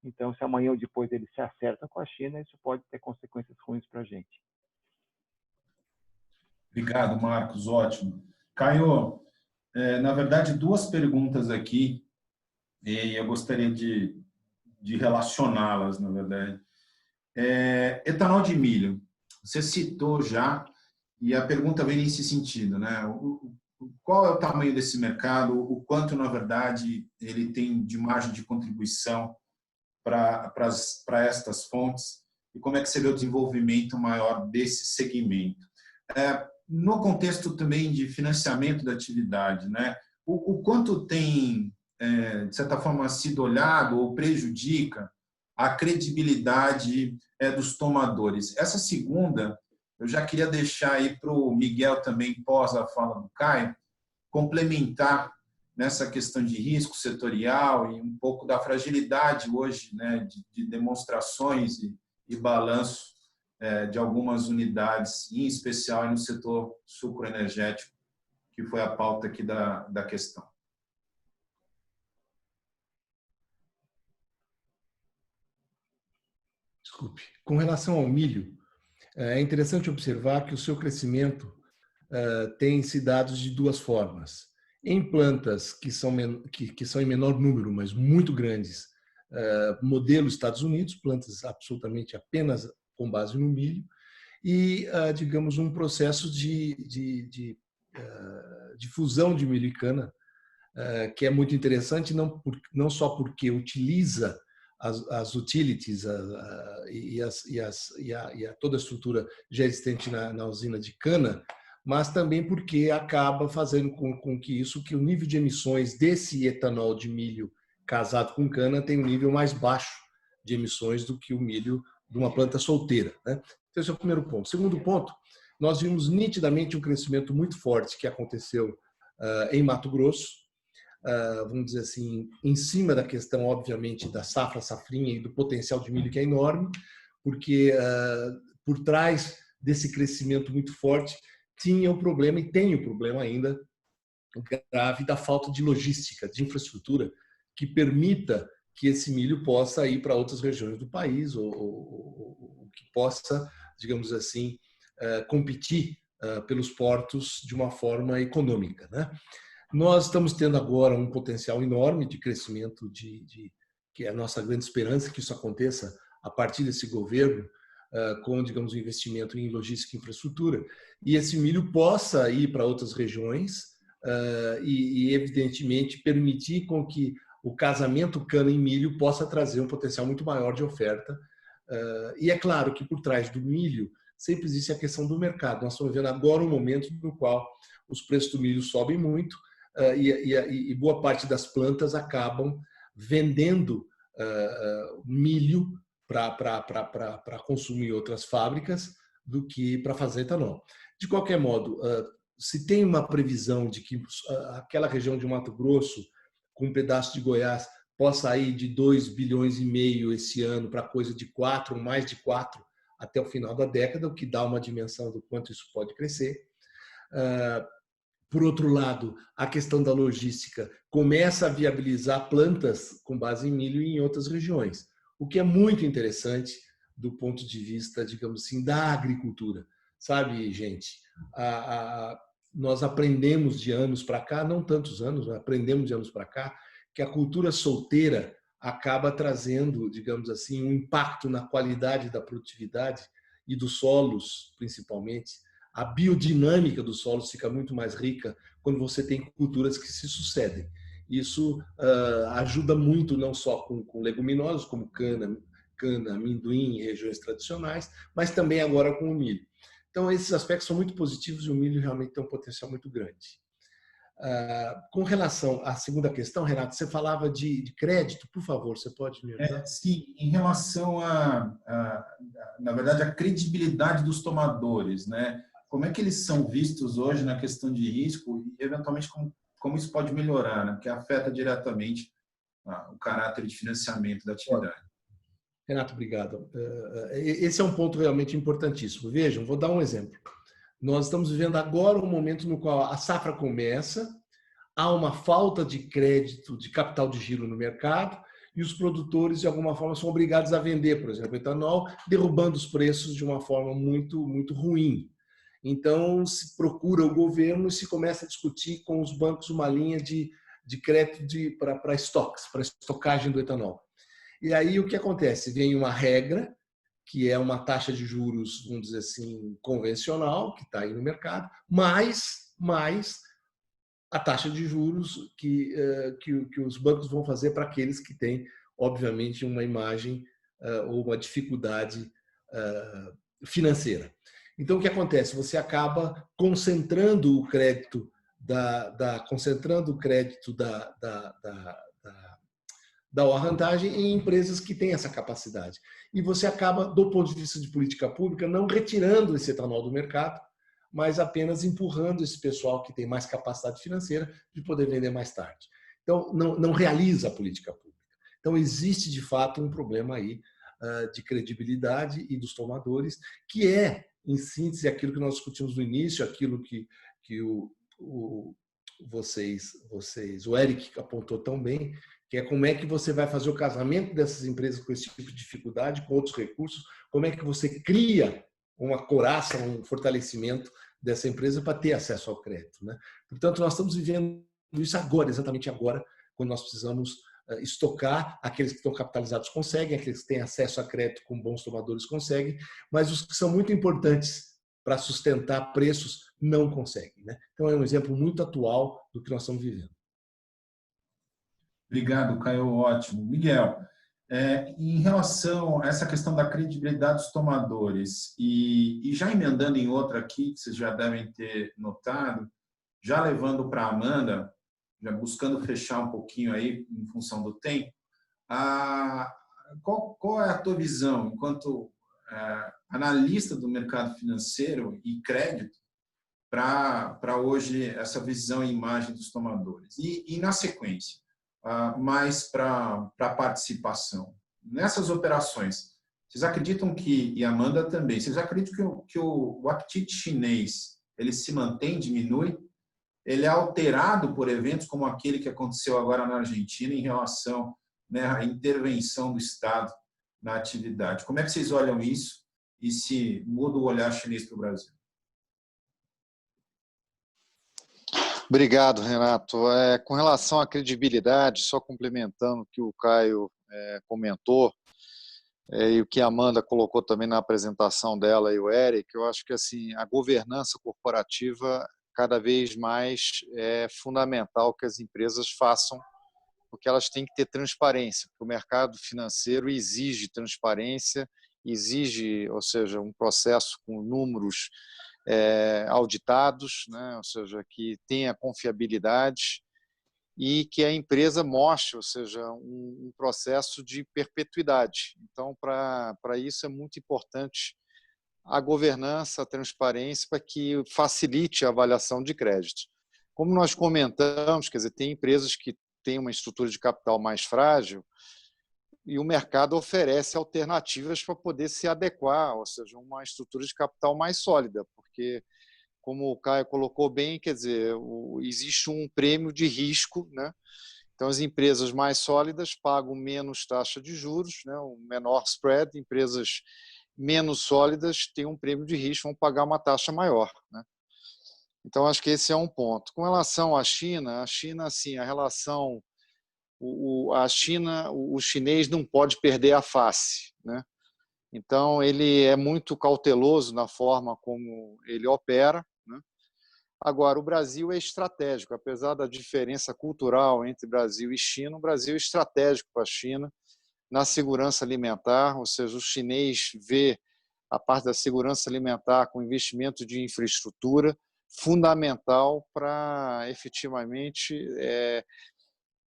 B: Então, se amanhã ou depois eles se acertam com a China, isso pode ter consequências ruins para a gente.
A: Obrigado, Marcos. Ótimo. Caio, Na verdade, duas perguntas aqui, e eu gostaria de relacioná-las, na verdade. Etanol de milho, você citou já, e a pergunta vem nesse sentido, né? Qual é o tamanho desse mercado, o quanto, na verdade, ele tem de margem de contribuição para estas fontes, e como é que você vê o desenvolvimento maior desse segmento? No contexto também de financiamento da atividade, né? O quanto tem, de certa forma, sido olhado ou prejudica a credibilidade dos tomadores? Essa segunda, eu já queria deixar aí para o Miguel também, pós a fala do Caio, complementar nessa questão de risco setorial e um pouco da fragilidade hoje, né, de demonstrações e balanço de algumas unidades, em especial no setor sucroenergético, que foi a pauta aqui da questão.
C: Desculpe. Com relação ao milho, é interessante observar que o seu crescimento tem se dado de duas formas. Em plantas que são em menor número, mas muito grandes, modelo Estados Unidos, plantas absolutamente apenas com base no milho, e, digamos, um processo de fusão de milho e cana, que é muito interessante, não só porque utiliza as utilities e toda a estrutura já existente na usina de cana, mas também porque acaba fazendo com que o nível de emissões desse etanol de milho casado com cana tem um nível mais baixo de emissões do que o milho de uma planta solteira, né? Então, esse é o primeiro ponto. Segundo ponto, nós vimos nitidamente um crescimento muito forte que aconteceu em Mato Grosso, vamos dizer assim, em cima da questão, obviamente, da safrinha e do potencial de milho que é enorme, porque por trás desse crescimento muito forte tinha o problema, e tem o problema ainda grave, da falta de logística, de infraestrutura que permita que esse milho possa ir para outras regiões do país ou que possa, digamos assim, competir pelos portos de uma forma econômica, né? Nós estamos tendo agora um potencial enorme de crescimento, que é a nossa grande esperança que isso aconteça a partir desse governo, com, digamos, o investimento em logística e infraestrutura, e esse milho possa ir para outras regiões e, evidentemente, permitir com que o casamento cana e milho possa trazer um potencial muito maior de oferta. E é claro que por trás do milho sempre existe a questão do mercado. Nós estamos vendo agora um momento no qual os preços do milho sobem muito e boa parte das plantas acabam vendendo milho para consumir em outras fábricas do que para fazer etanol. De qualquer modo, se tem uma previsão de que aquela região de Mato Grosso, com um pedaço de Goiás, possa ir de 2,5 bilhões esse ano para coisa de 4, mais de 4 até o final da década, o que dá uma dimensão do quanto isso pode crescer. Por outro lado, a questão da logística começa a viabilizar plantas com base em milho em outras regiões, o que é muito interessante do ponto de vista, digamos assim, da agricultura. Sabe, gente, nós aprendemos de anos para cá, não tantos anos, mas aprendemos de anos para cá, que a cultura solteira acaba trazendo, digamos assim, um impacto na qualidade da produtividade e dos solos, principalmente. A biodinâmica dos solos fica muito mais rica quando você tem culturas que se sucedem. Isso ajuda muito, não só com leguminosas, como cana, amendoim em regiões tradicionais, mas também agora com o milho. Então, esses aspectos são muito positivos e o milho realmente tem um potencial muito grande. Com relação à segunda questão, Renato, você falava de crédito, por favor, você pode me ajudar?
A: Sim, em relação na verdade, a credibilidade dos tomadores, né? Como é que eles são vistos hoje na questão de risco e, eventualmente, como isso pode melhorar, né? Porque afeta diretamente o caráter de financiamento da atividade.
C: Renato, obrigado. Esse é um ponto realmente importantíssimo. Vejam, vou dar um exemplo. Nós estamos vivendo agora um momento no qual a safra começa, há uma falta de crédito, de capital de giro no mercado, e os produtores, de alguma forma, são obrigados a vender, por exemplo, etanol, derrubando os preços de uma forma muito, muito ruim. Então, se procura o governo e se começa a discutir com os bancos uma linha de crédito para estoques, para estocagem do etanol. E aí o que acontece? Vem uma regra, que é uma taxa de juros, vamos dizer assim, convencional, que está aí no mercado, mais a taxa de juros que os bancos vão fazer para aqueles que têm, obviamente, uma imagem ou uma dificuldade financeira. Então, o que acontece? Você acaba concentrando o crédito da alavancagem em empresas que têm essa capacidade. E você acaba, do ponto de vista de política pública, não retirando esse etanol do mercado, mas apenas empurrando esse pessoal que tem mais capacidade financeira de poder vender mais tarde. Então, não realiza a política pública. Então, existe, de fato, um problema aí de credibilidade e dos tomadores, que é, em síntese, aquilo que nós discutimos no início, aquilo que o Eric apontou tão bem, que é como é que você vai fazer o casamento dessas empresas com esse tipo de dificuldade, com outros recursos, como é que você cria uma coraça, um fortalecimento dessa empresa para ter acesso ao crédito, né? Portanto, nós estamos vivendo isso agora, exatamente agora, quando nós precisamos estocar. Aqueles que estão capitalizados conseguem, aqueles que têm acesso a crédito com bons tomadores conseguem, mas os que são muito importantes para sustentar preços não conseguem, né? Então, é um exemplo muito atual do que nós estamos vivendo.
A: Obrigado, Caio. Ótimo. Miguel, em relação a essa questão da credibilidade dos tomadores, e já emendando em outra aqui, que vocês já devem ter notado, já levando para a Amanda, já buscando fechar um pouquinho aí, em função do tempo, qual é a tua visão, enquanto analista do mercado financeiro e crédito, para hoje essa visão e imagem dos tomadores? E na sequência, mais para a participação. Nessas operações, vocês acreditam que, e a Amanda também, vocês acreditam que o apetite chinês ele se mantém, diminui? Ele é alterado por eventos como aquele que aconteceu agora na Argentina em relação, né, à intervenção do Estado na atividade? Como é que vocês olham isso e se muda o olhar chinês para o Brasil?
D: Obrigado, Renato. Com relação à credibilidade, só complementando o que o Caio comentou, e o que a Amanda colocou também na apresentação dela e o Eric, eu acho que assim, a governança corporativa cada vez mais é fundamental que as empresas façam, porque elas têm que ter transparência, porque o mercado financeiro exige transparência, exige, ou seja, um processo com números auditados, né? Ou seja, que tenha confiabilidade e que a empresa mostre, ou seja, um processo de perpetuidade. Então, para isso é muito importante a governança, a transparência, para que facilite a avaliação de crédito. Como nós comentamos, quer dizer, tem empresas que têm uma estrutura de capital mais frágil e o mercado oferece alternativas para poder se adequar, ou seja, uma estrutura de capital mais sólida, porque, como o Caio colocou bem, quer dizer, existe um prêmio de risco, né? Então, as empresas mais sólidas pagam menos taxa de juros, né? Um menor spread, empresas menos sólidas têm um prêmio de risco, vão pagar uma taxa maior, né? Então, acho que esse é um ponto. Com relação à China, assim, a relação... A China, o chinês não pode perder a face, né? Então, ele é muito cauteloso na forma como ele opera, né? Agora, o Brasil é estratégico, apesar da diferença cultural entre Brasil e China, o Brasil é estratégico para a China na segurança alimentar, ou seja, o chinês vê a parte da segurança alimentar com investimento de infraestrutura fundamental para efetivamente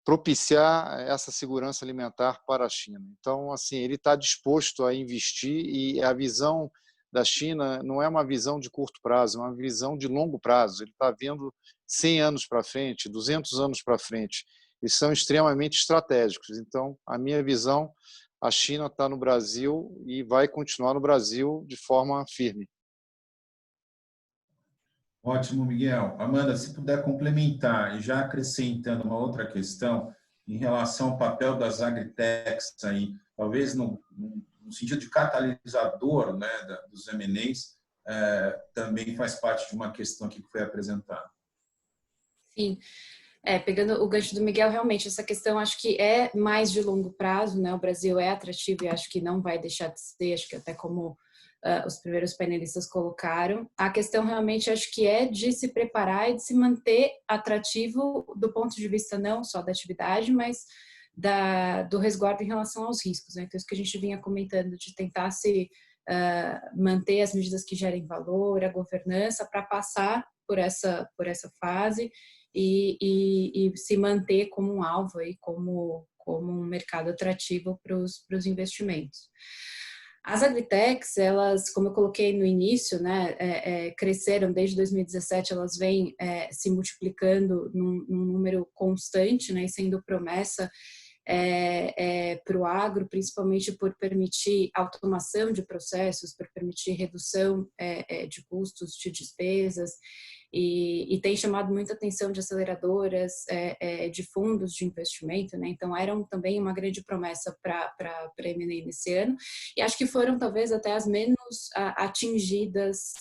D: propiciar essa segurança alimentar para a China. Então, assim, ele está disposto a investir e a visão da China não é uma visão de curto prazo, é uma visão de longo prazo. Ele está vendo 100 anos para frente, 200 anos para frente. Eles são extremamente estratégicos. Então, a minha visão, a China está no Brasil e vai continuar no Brasil de forma firme.
A: Ótimo, Miguel. Amanda, se puder complementar, e já acrescentando uma outra questão em relação ao papel das agritechs aí, talvez no sentido de catalisador, né, dos M&As, também faz parte de uma questão aqui que foi apresentada.
E: Sim. Pegando o gancho do Miguel, realmente, essa questão acho que é mais de longo prazo, né? O Brasil é atrativo e acho que não vai deixar de ser, acho que até como os primeiros painelistas colocaram. A questão realmente acho que é de se preparar e de se manter atrativo do ponto de vista não só da atividade, mas do resguardo em relação aos riscos, né? Então, isso que a gente vinha comentando, de tentar se manter as medidas que gerem valor, a governança, para passar por essa fase e se manter como um alvo, aí, como um mercado atrativo para os investimentos. As agritechs, elas, como eu coloquei no início, né, cresceram desde 2017, elas vêm se multiplicando num número constante, né, e sendo promessa para o agro, principalmente por permitir automação de processos, por permitir redução de custos, de despesas, e tem chamado muita atenção de aceleradoras, de fundos de investimento, né? Então eram também uma grande promessa para a M&A nesse ano, e acho que foram talvez até as menos atingidas,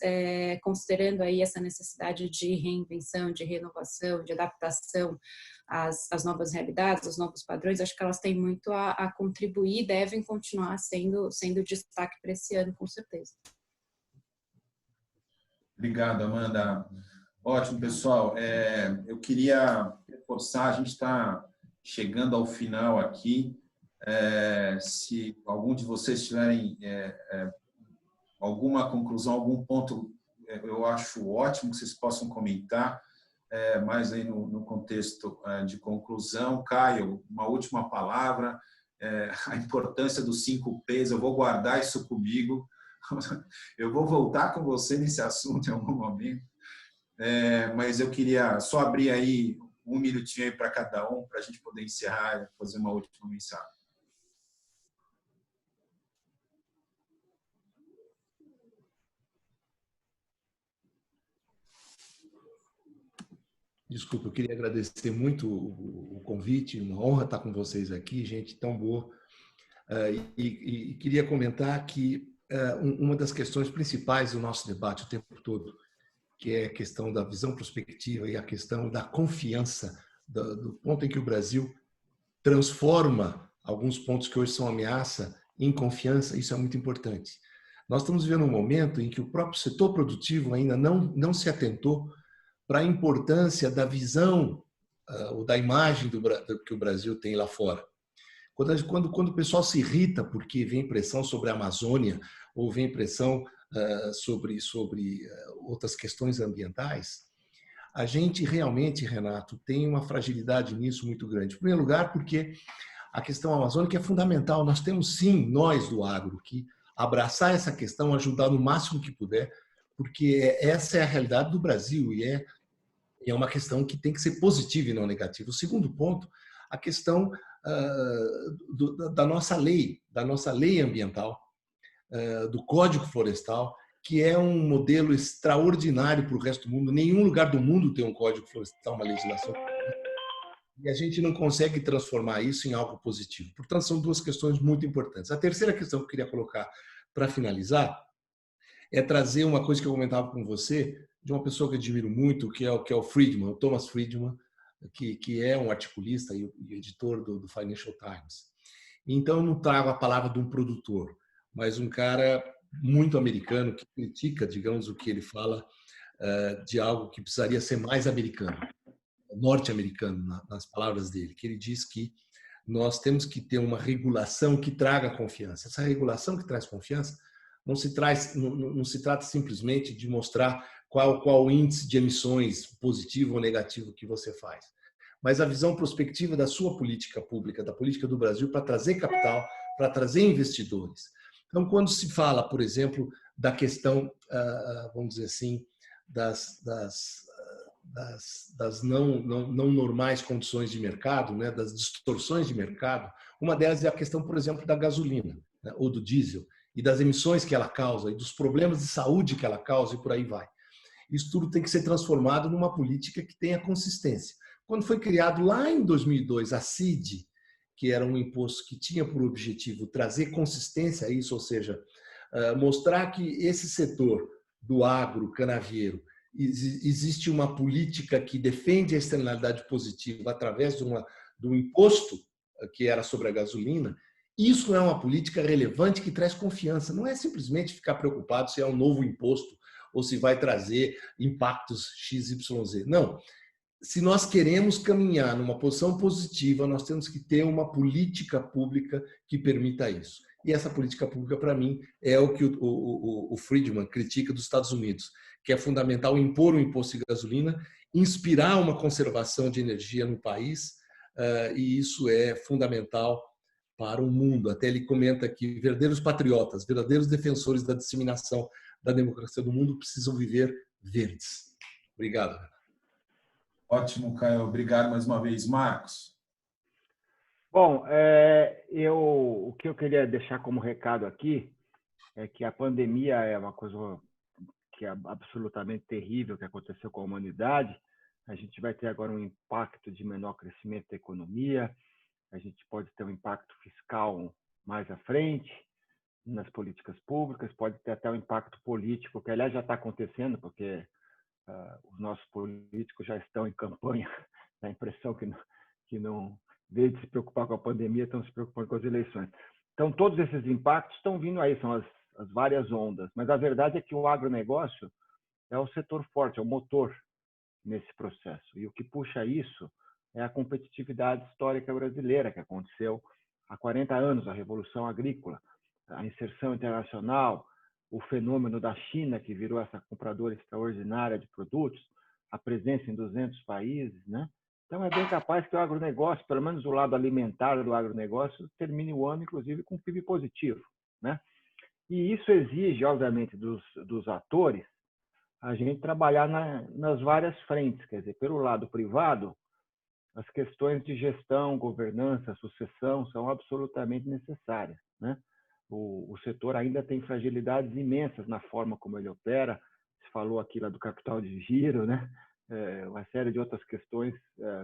E: considerando aí essa necessidade de reinvenção, de renovação, de adaptação às novas realidades, aos novos padrões. Acho que elas têm muito a contribuir e devem continuar sendo destaque para esse ano, com certeza.
A: Obrigado, Amanda. Ótimo, pessoal. Eu queria reforçar, a gente está chegando ao final aqui. Se algum de vocês tiverem alguma conclusão, algum ponto, eu acho ótimo que vocês possam comentar, mais aí no contexto de conclusão. Caio, uma última palavra, a importância dos 5 P's, eu vou guardar isso comigo, eu vou voltar com você nesse assunto em algum momento, mas eu queria só abrir aí um minutinho aí para cada um, para a gente poder encerrar e fazer uma última mensagem.
C: Desculpa, eu queria agradecer muito o convite, uma honra estar com vocês aqui, gente tão boa. E queria comentar que uma das questões principais do nosso debate o tempo todo, que é a questão da visão prospectiva e a questão da confiança, do ponto em que o Brasil transforma alguns pontos que hoje são ameaça em confiança, isso é muito importante. Nós estamos vivendo um momento em que o próprio setor produtivo ainda não se atentou para a importância da visão ou da imagem que o Brasil tem lá fora. Quando o pessoal se irrita porque vem pressão sobre a Amazônia ou vem pressão sobre outras questões ambientais, a gente realmente, Renato, tem uma fragilidade nisso muito grande. Em primeiro lugar, porque a questão amazônica é fundamental. Nós temos, sim, nós do agro, que abraçar essa questão, ajudar no máximo que puder, porque essa é a realidade do Brasil e é uma questão que tem que ser positiva e não negativa. O segundo ponto, a questão da nossa lei ambiental, do Código Florestal, que é um modelo extraordinário para o resto do mundo. Nenhum lugar do mundo tem um Código Florestal, uma legislação. E a gente não consegue transformar isso em algo positivo. Portanto, são duas questões muito importantes. A terceira questão que eu queria colocar para finalizar é trazer uma coisa que eu comentava com você, de uma pessoa que eu admiro muito, que é o Friedman, o Thomas Friedman, que é um articulista e editor do Financial Times. Então, eu não trago a palavra de um produtor, mas um cara muito americano que critica, digamos, o que ele fala de algo que precisaria ser mais americano, norte-americano, nas palavras dele, que ele diz que nós temos que ter uma regulação que traga confiança. Essa regulação que traz confiança não se trata simplesmente de mostrar qual o índice de emissões positivo ou negativo que você faz, mas a visão prospectiva da sua política pública, da política do Brasil, para trazer capital, para trazer investidores. Então, quando se fala, por exemplo, da questão, vamos dizer assim, das não normais condições de mercado, né, das distorções de mercado, uma delas é a questão, por exemplo, da gasolina, né, ou do diesel, e das emissões que ela causa, e dos problemas de saúde que ela causa, e por aí vai. Isso tudo tem que ser transformado numa política que tenha consistência. Quando foi criado lá em 2002 a CID, que era um imposto que tinha por objetivo trazer consistência a isso, ou seja, mostrar que esse setor do agro canavieiro, existe uma política que defende a externalidade positiva através de um imposto que era sobre a gasolina, isso é uma política relevante que traz confiança. Não é simplesmente ficar preocupado se é um novo imposto ou se vai trazer impactos XYZ. Não. Se nós queremos caminhar numa posição positiva, nós temos que ter uma política pública que permita isso. E essa política pública, para mim, é o que o Friedman critica dos Estados Unidos, que é fundamental impor um imposto de gasolina, inspirar uma conservação de energia no país, e isso é fundamental para o mundo. Até ele comenta que verdadeiros patriotas, verdadeiros defensores da disseminação da democracia do mundo precisam viver verdes. Obrigado.
A: Ótimo, Caio. Obrigado mais uma vez. Marcos?
B: Bom, o que eu queria deixar como recado aqui é que a pandemia é uma coisa que é absolutamente terrível que aconteceu com a humanidade. A gente vai ter agora um impacto de menor crescimento da economia, a gente pode ter um impacto fiscal mais à frente nas políticas públicas, pode ter até um impacto político, que aliás já está acontecendo, porque os nossos políticos já estão em campanha, dá a impressão que não, em vez de se preocupar com a pandemia, estão se preocupando com as eleições. Então, todos esses impactos estão vindo aí, são as várias ondas, mas a verdade é que o agronegócio é o setor forte, é o motor nesse processo. E o que puxa isso é a competitividade histórica brasileira, que aconteceu há 40 anos, a Revolução Agrícola, a inserção internacional, o fenômeno da China, que virou essa compradora extraordinária de produtos, a presença em 200 países, né? Então, é bem capaz que o agronegócio, pelo menos o lado alimentar do agronegócio, termine o ano, inclusive, com PIB positivo, né? E isso exige, obviamente, dos atores, a gente trabalhar nas várias frentes, quer dizer, pelo lado privado, as questões de gestão, governança, sucessão são absolutamente necessárias, né? O setor ainda tem fragilidades imensas na forma como ele opera. Se falou aqui lá do capital de giro, né? Uma série de outras questões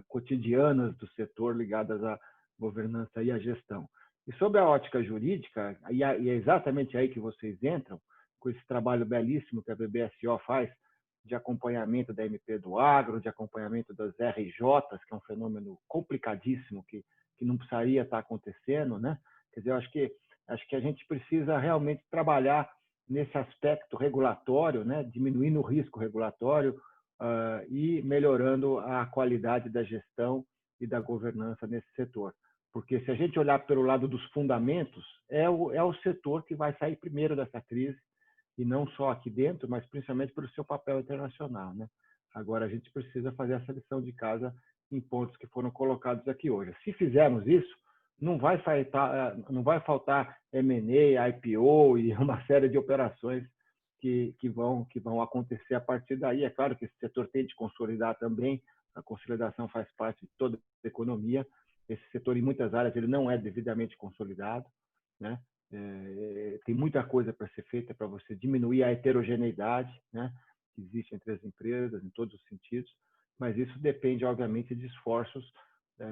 B: cotidianas do setor ligadas à governança e à gestão. E sobre a ótica jurídica, e é exatamente aí que vocês entram, com esse trabalho belíssimo que a VBSO faz de acompanhamento da MP do Agro, de acompanhamento das RJs, que é um fenômeno complicadíssimo que não precisaria estar acontecendo, né? Quer dizer, eu acho que a gente precisa realmente trabalhar nesse aspecto regulatório, né? Diminuindo o risco regulatório e melhorando a qualidade da gestão e da governança nesse setor. Porque se a gente olhar pelo lado dos fundamentos, é o setor que vai sair primeiro dessa crise, e não só aqui dentro, mas principalmente pelo seu papel internacional, né? Agora, a gente precisa fazer essa lição de casa em pontos que foram colocados aqui hoje. Se fizermos isso, não vai faltar M&A, IPO e uma série de operações que vão acontecer a partir daí. É claro que esse setor tem de consolidar também, a consolidação faz parte de toda a economia. Esse setor, em muitas áreas, ele não é devidamente consolidado, né? Tem muita coisa para ser feita para você diminuir a heterogeneidade, né, que existe entre as empresas, em todos os sentidos, mas isso depende, obviamente, de esforços,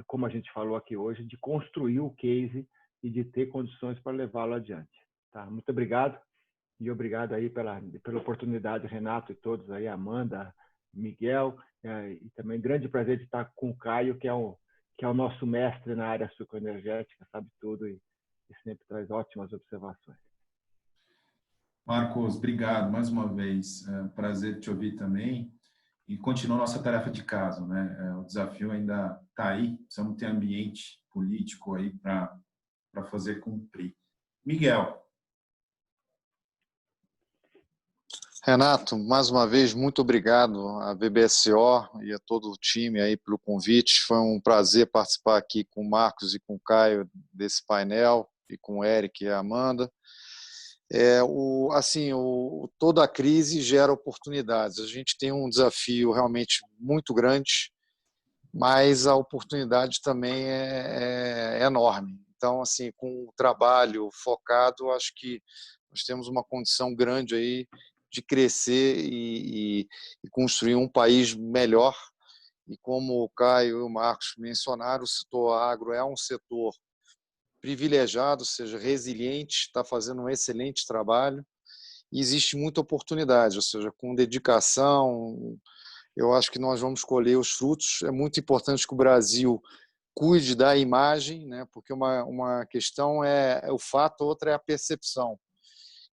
B: como a gente falou aqui hoje, de construir o case e de ter condições para levá-lo adiante. Tá? Muito obrigado, e obrigado aí pela oportunidade, Renato e todos aí, Amanda, Miguel, e também grande prazer de estar com o Caio, que é o nosso mestre na área sucroenergética, sabe tudo e sempre traz ótimas observações.
A: Marcos, obrigado mais uma vez. É um prazer te ouvir também. E continua nossa tarefa de casa, né? O desafio ainda está aí, precisamos ter ambiente político aí para fazer cumprir. Miguel.
D: Renato, mais uma vez, muito obrigado à VBSO e a todo o time aí pelo convite. Foi um prazer participar aqui com o Marcos e com o Caio desse painel, e com o Eric e a Amanda. Toda a crise gera oportunidades. A gente tem um desafio realmente muito grande, mas a oportunidade também é enorme. Então, assim, com o trabalho focado, acho que nós temos uma condição grande aí de crescer e construir um país melhor. E como o Caio e o Marcos mencionaram, o setor agro é um setor privilegiado, ou seja, resiliente, está fazendo um excelente trabalho e existe muita oportunidade, ou seja, com dedicação, eu acho que nós vamos colher os frutos. É muito importante que o Brasil cuide da imagem, né? Porque uma questão é o fato, outra é a percepção.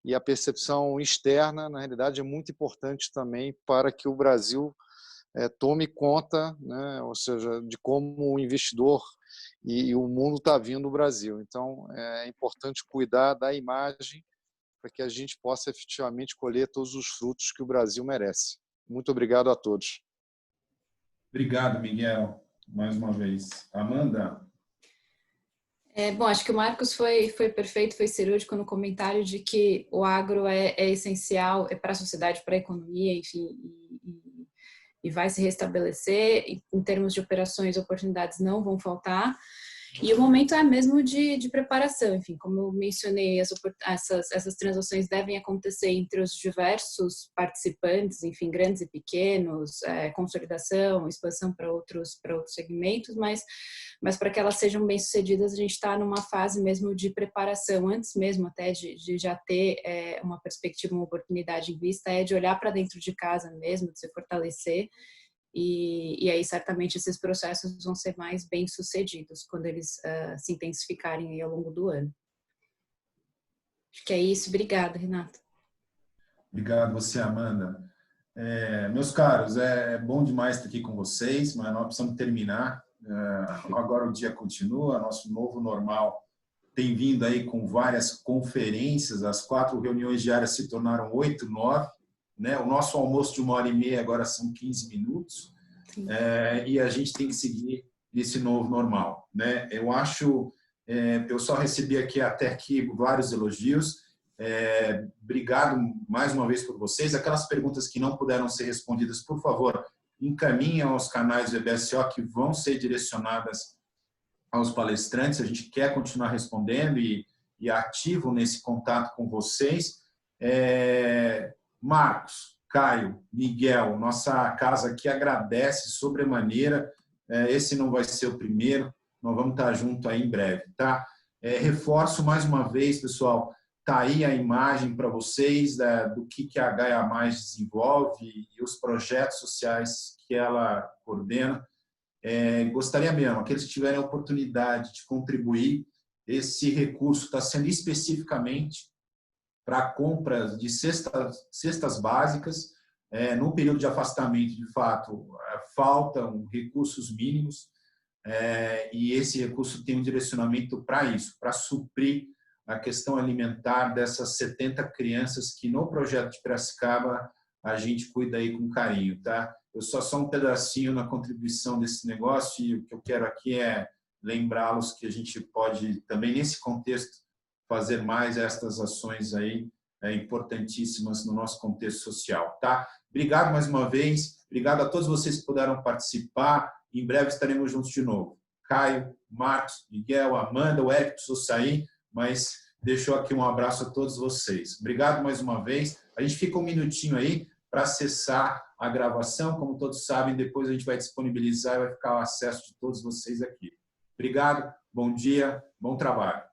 D: E a percepção externa, na realidade, é muito importante também para que o Brasil tome conta, né? Ou seja, de como o investidor e o mundo está vindo no Brasil. Então, é importante cuidar da imagem para que a gente possa efetivamente colher todos os frutos que o Brasil merece. Muito obrigado a todos.
A: Obrigado, Miguel, mais uma vez. Amanda?
E: Bom, acho que o Marcos foi perfeito, foi cirúrgico no comentário de que o agro é essencial para a sociedade, para a economia, enfim, e vai se restabelecer. Em termos de operações, oportunidades não vão faltar. E o momento é mesmo de preparação, enfim, como eu mencionei, essas transações devem acontecer entre os diversos participantes, enfim, grandes e pequenos, consolidação, expansão para outros segmentos, mas para que elas sejam bem-sucedidas, a gente está numa fase mesmo de preparação, antes mesmo até de já ter uma perspectiva, uma oportunidade em vista, de olhar para dentro de casa mesmo, de se fortalecer. E aí, certamente, esses processos vão ser mais bem-sucedidos quando eles se intensificarem aí ao longo do ano. Acho que é isso. Obrigada, Renato.
A: Obrigado você, Amanda. Meus caros, é bom demais estar aqui com vocês, mas nós precisamos terminar. Agora o dia continua, nosso novo normal tem vindo aí com várias conferências, as 4 reuniões diárias se tornaram 8, 9, né? O nosso almoço de 1h30 agora são 15 minutos, e a gente tem que seguir esse novo normal, né? Eu acho, eu só recebi até aqui vários elogios. Obrigado mais uma vez por vocês. Aquelas perguntas que não puderam ser respondidas, por favor, encaminhem aos canais do VBSO que vão ser direcionadas aos palestrantes. A gente quer continuar respondendo e ativo nesse contato com vocês. Marcos, Caio, Miguel, nossa casa aqui agradece sobremaneira. Esse não vai ser o primeiro, nós vamos estar junto aí em breve, tá? Reforço mais uma vez, pessoal, tá aí a imagem para vocês do que a Gaia Mais desenvolve e os projetos sociais que ela coordena. Gostaria mesmo, aqueles que tiverem a oportunidade de contribuir, esse recurso está sendo especificamente para compras de cestas básicas. No período de afastamento, de fato, faltam recursos mínimos, e esse recurso tem um direcionamento para isso, para suprir a questão alimentar dessas 70 crianças que no projeto de Piracicaba a gente cuida aí com carinho, tá? Eu só um pedacinho na contribuição desse negócio, e o que eu quero aqui é lembrá-los que a gente pode também nesse contexto fazer mais estas ações aí importantíssimas no nosso contexto social, tá? Obrigado mais uma vez, obrigado a todos vocês que puderam participar. Em breve estaremos juntos de novo. Caio, Marcos, Miguel, Amanda, o Eric precisou sair, mas deixou aqui um abraço a todos vocês. Obrigado mais uma vez. A gente fica um minutinho aí para acessar a gravação. Como todos sabem, depois a gente vai disponibilizar e vai ficar o acesso de todos vocês aqui. Obrigado, bom dia, bom trabalho.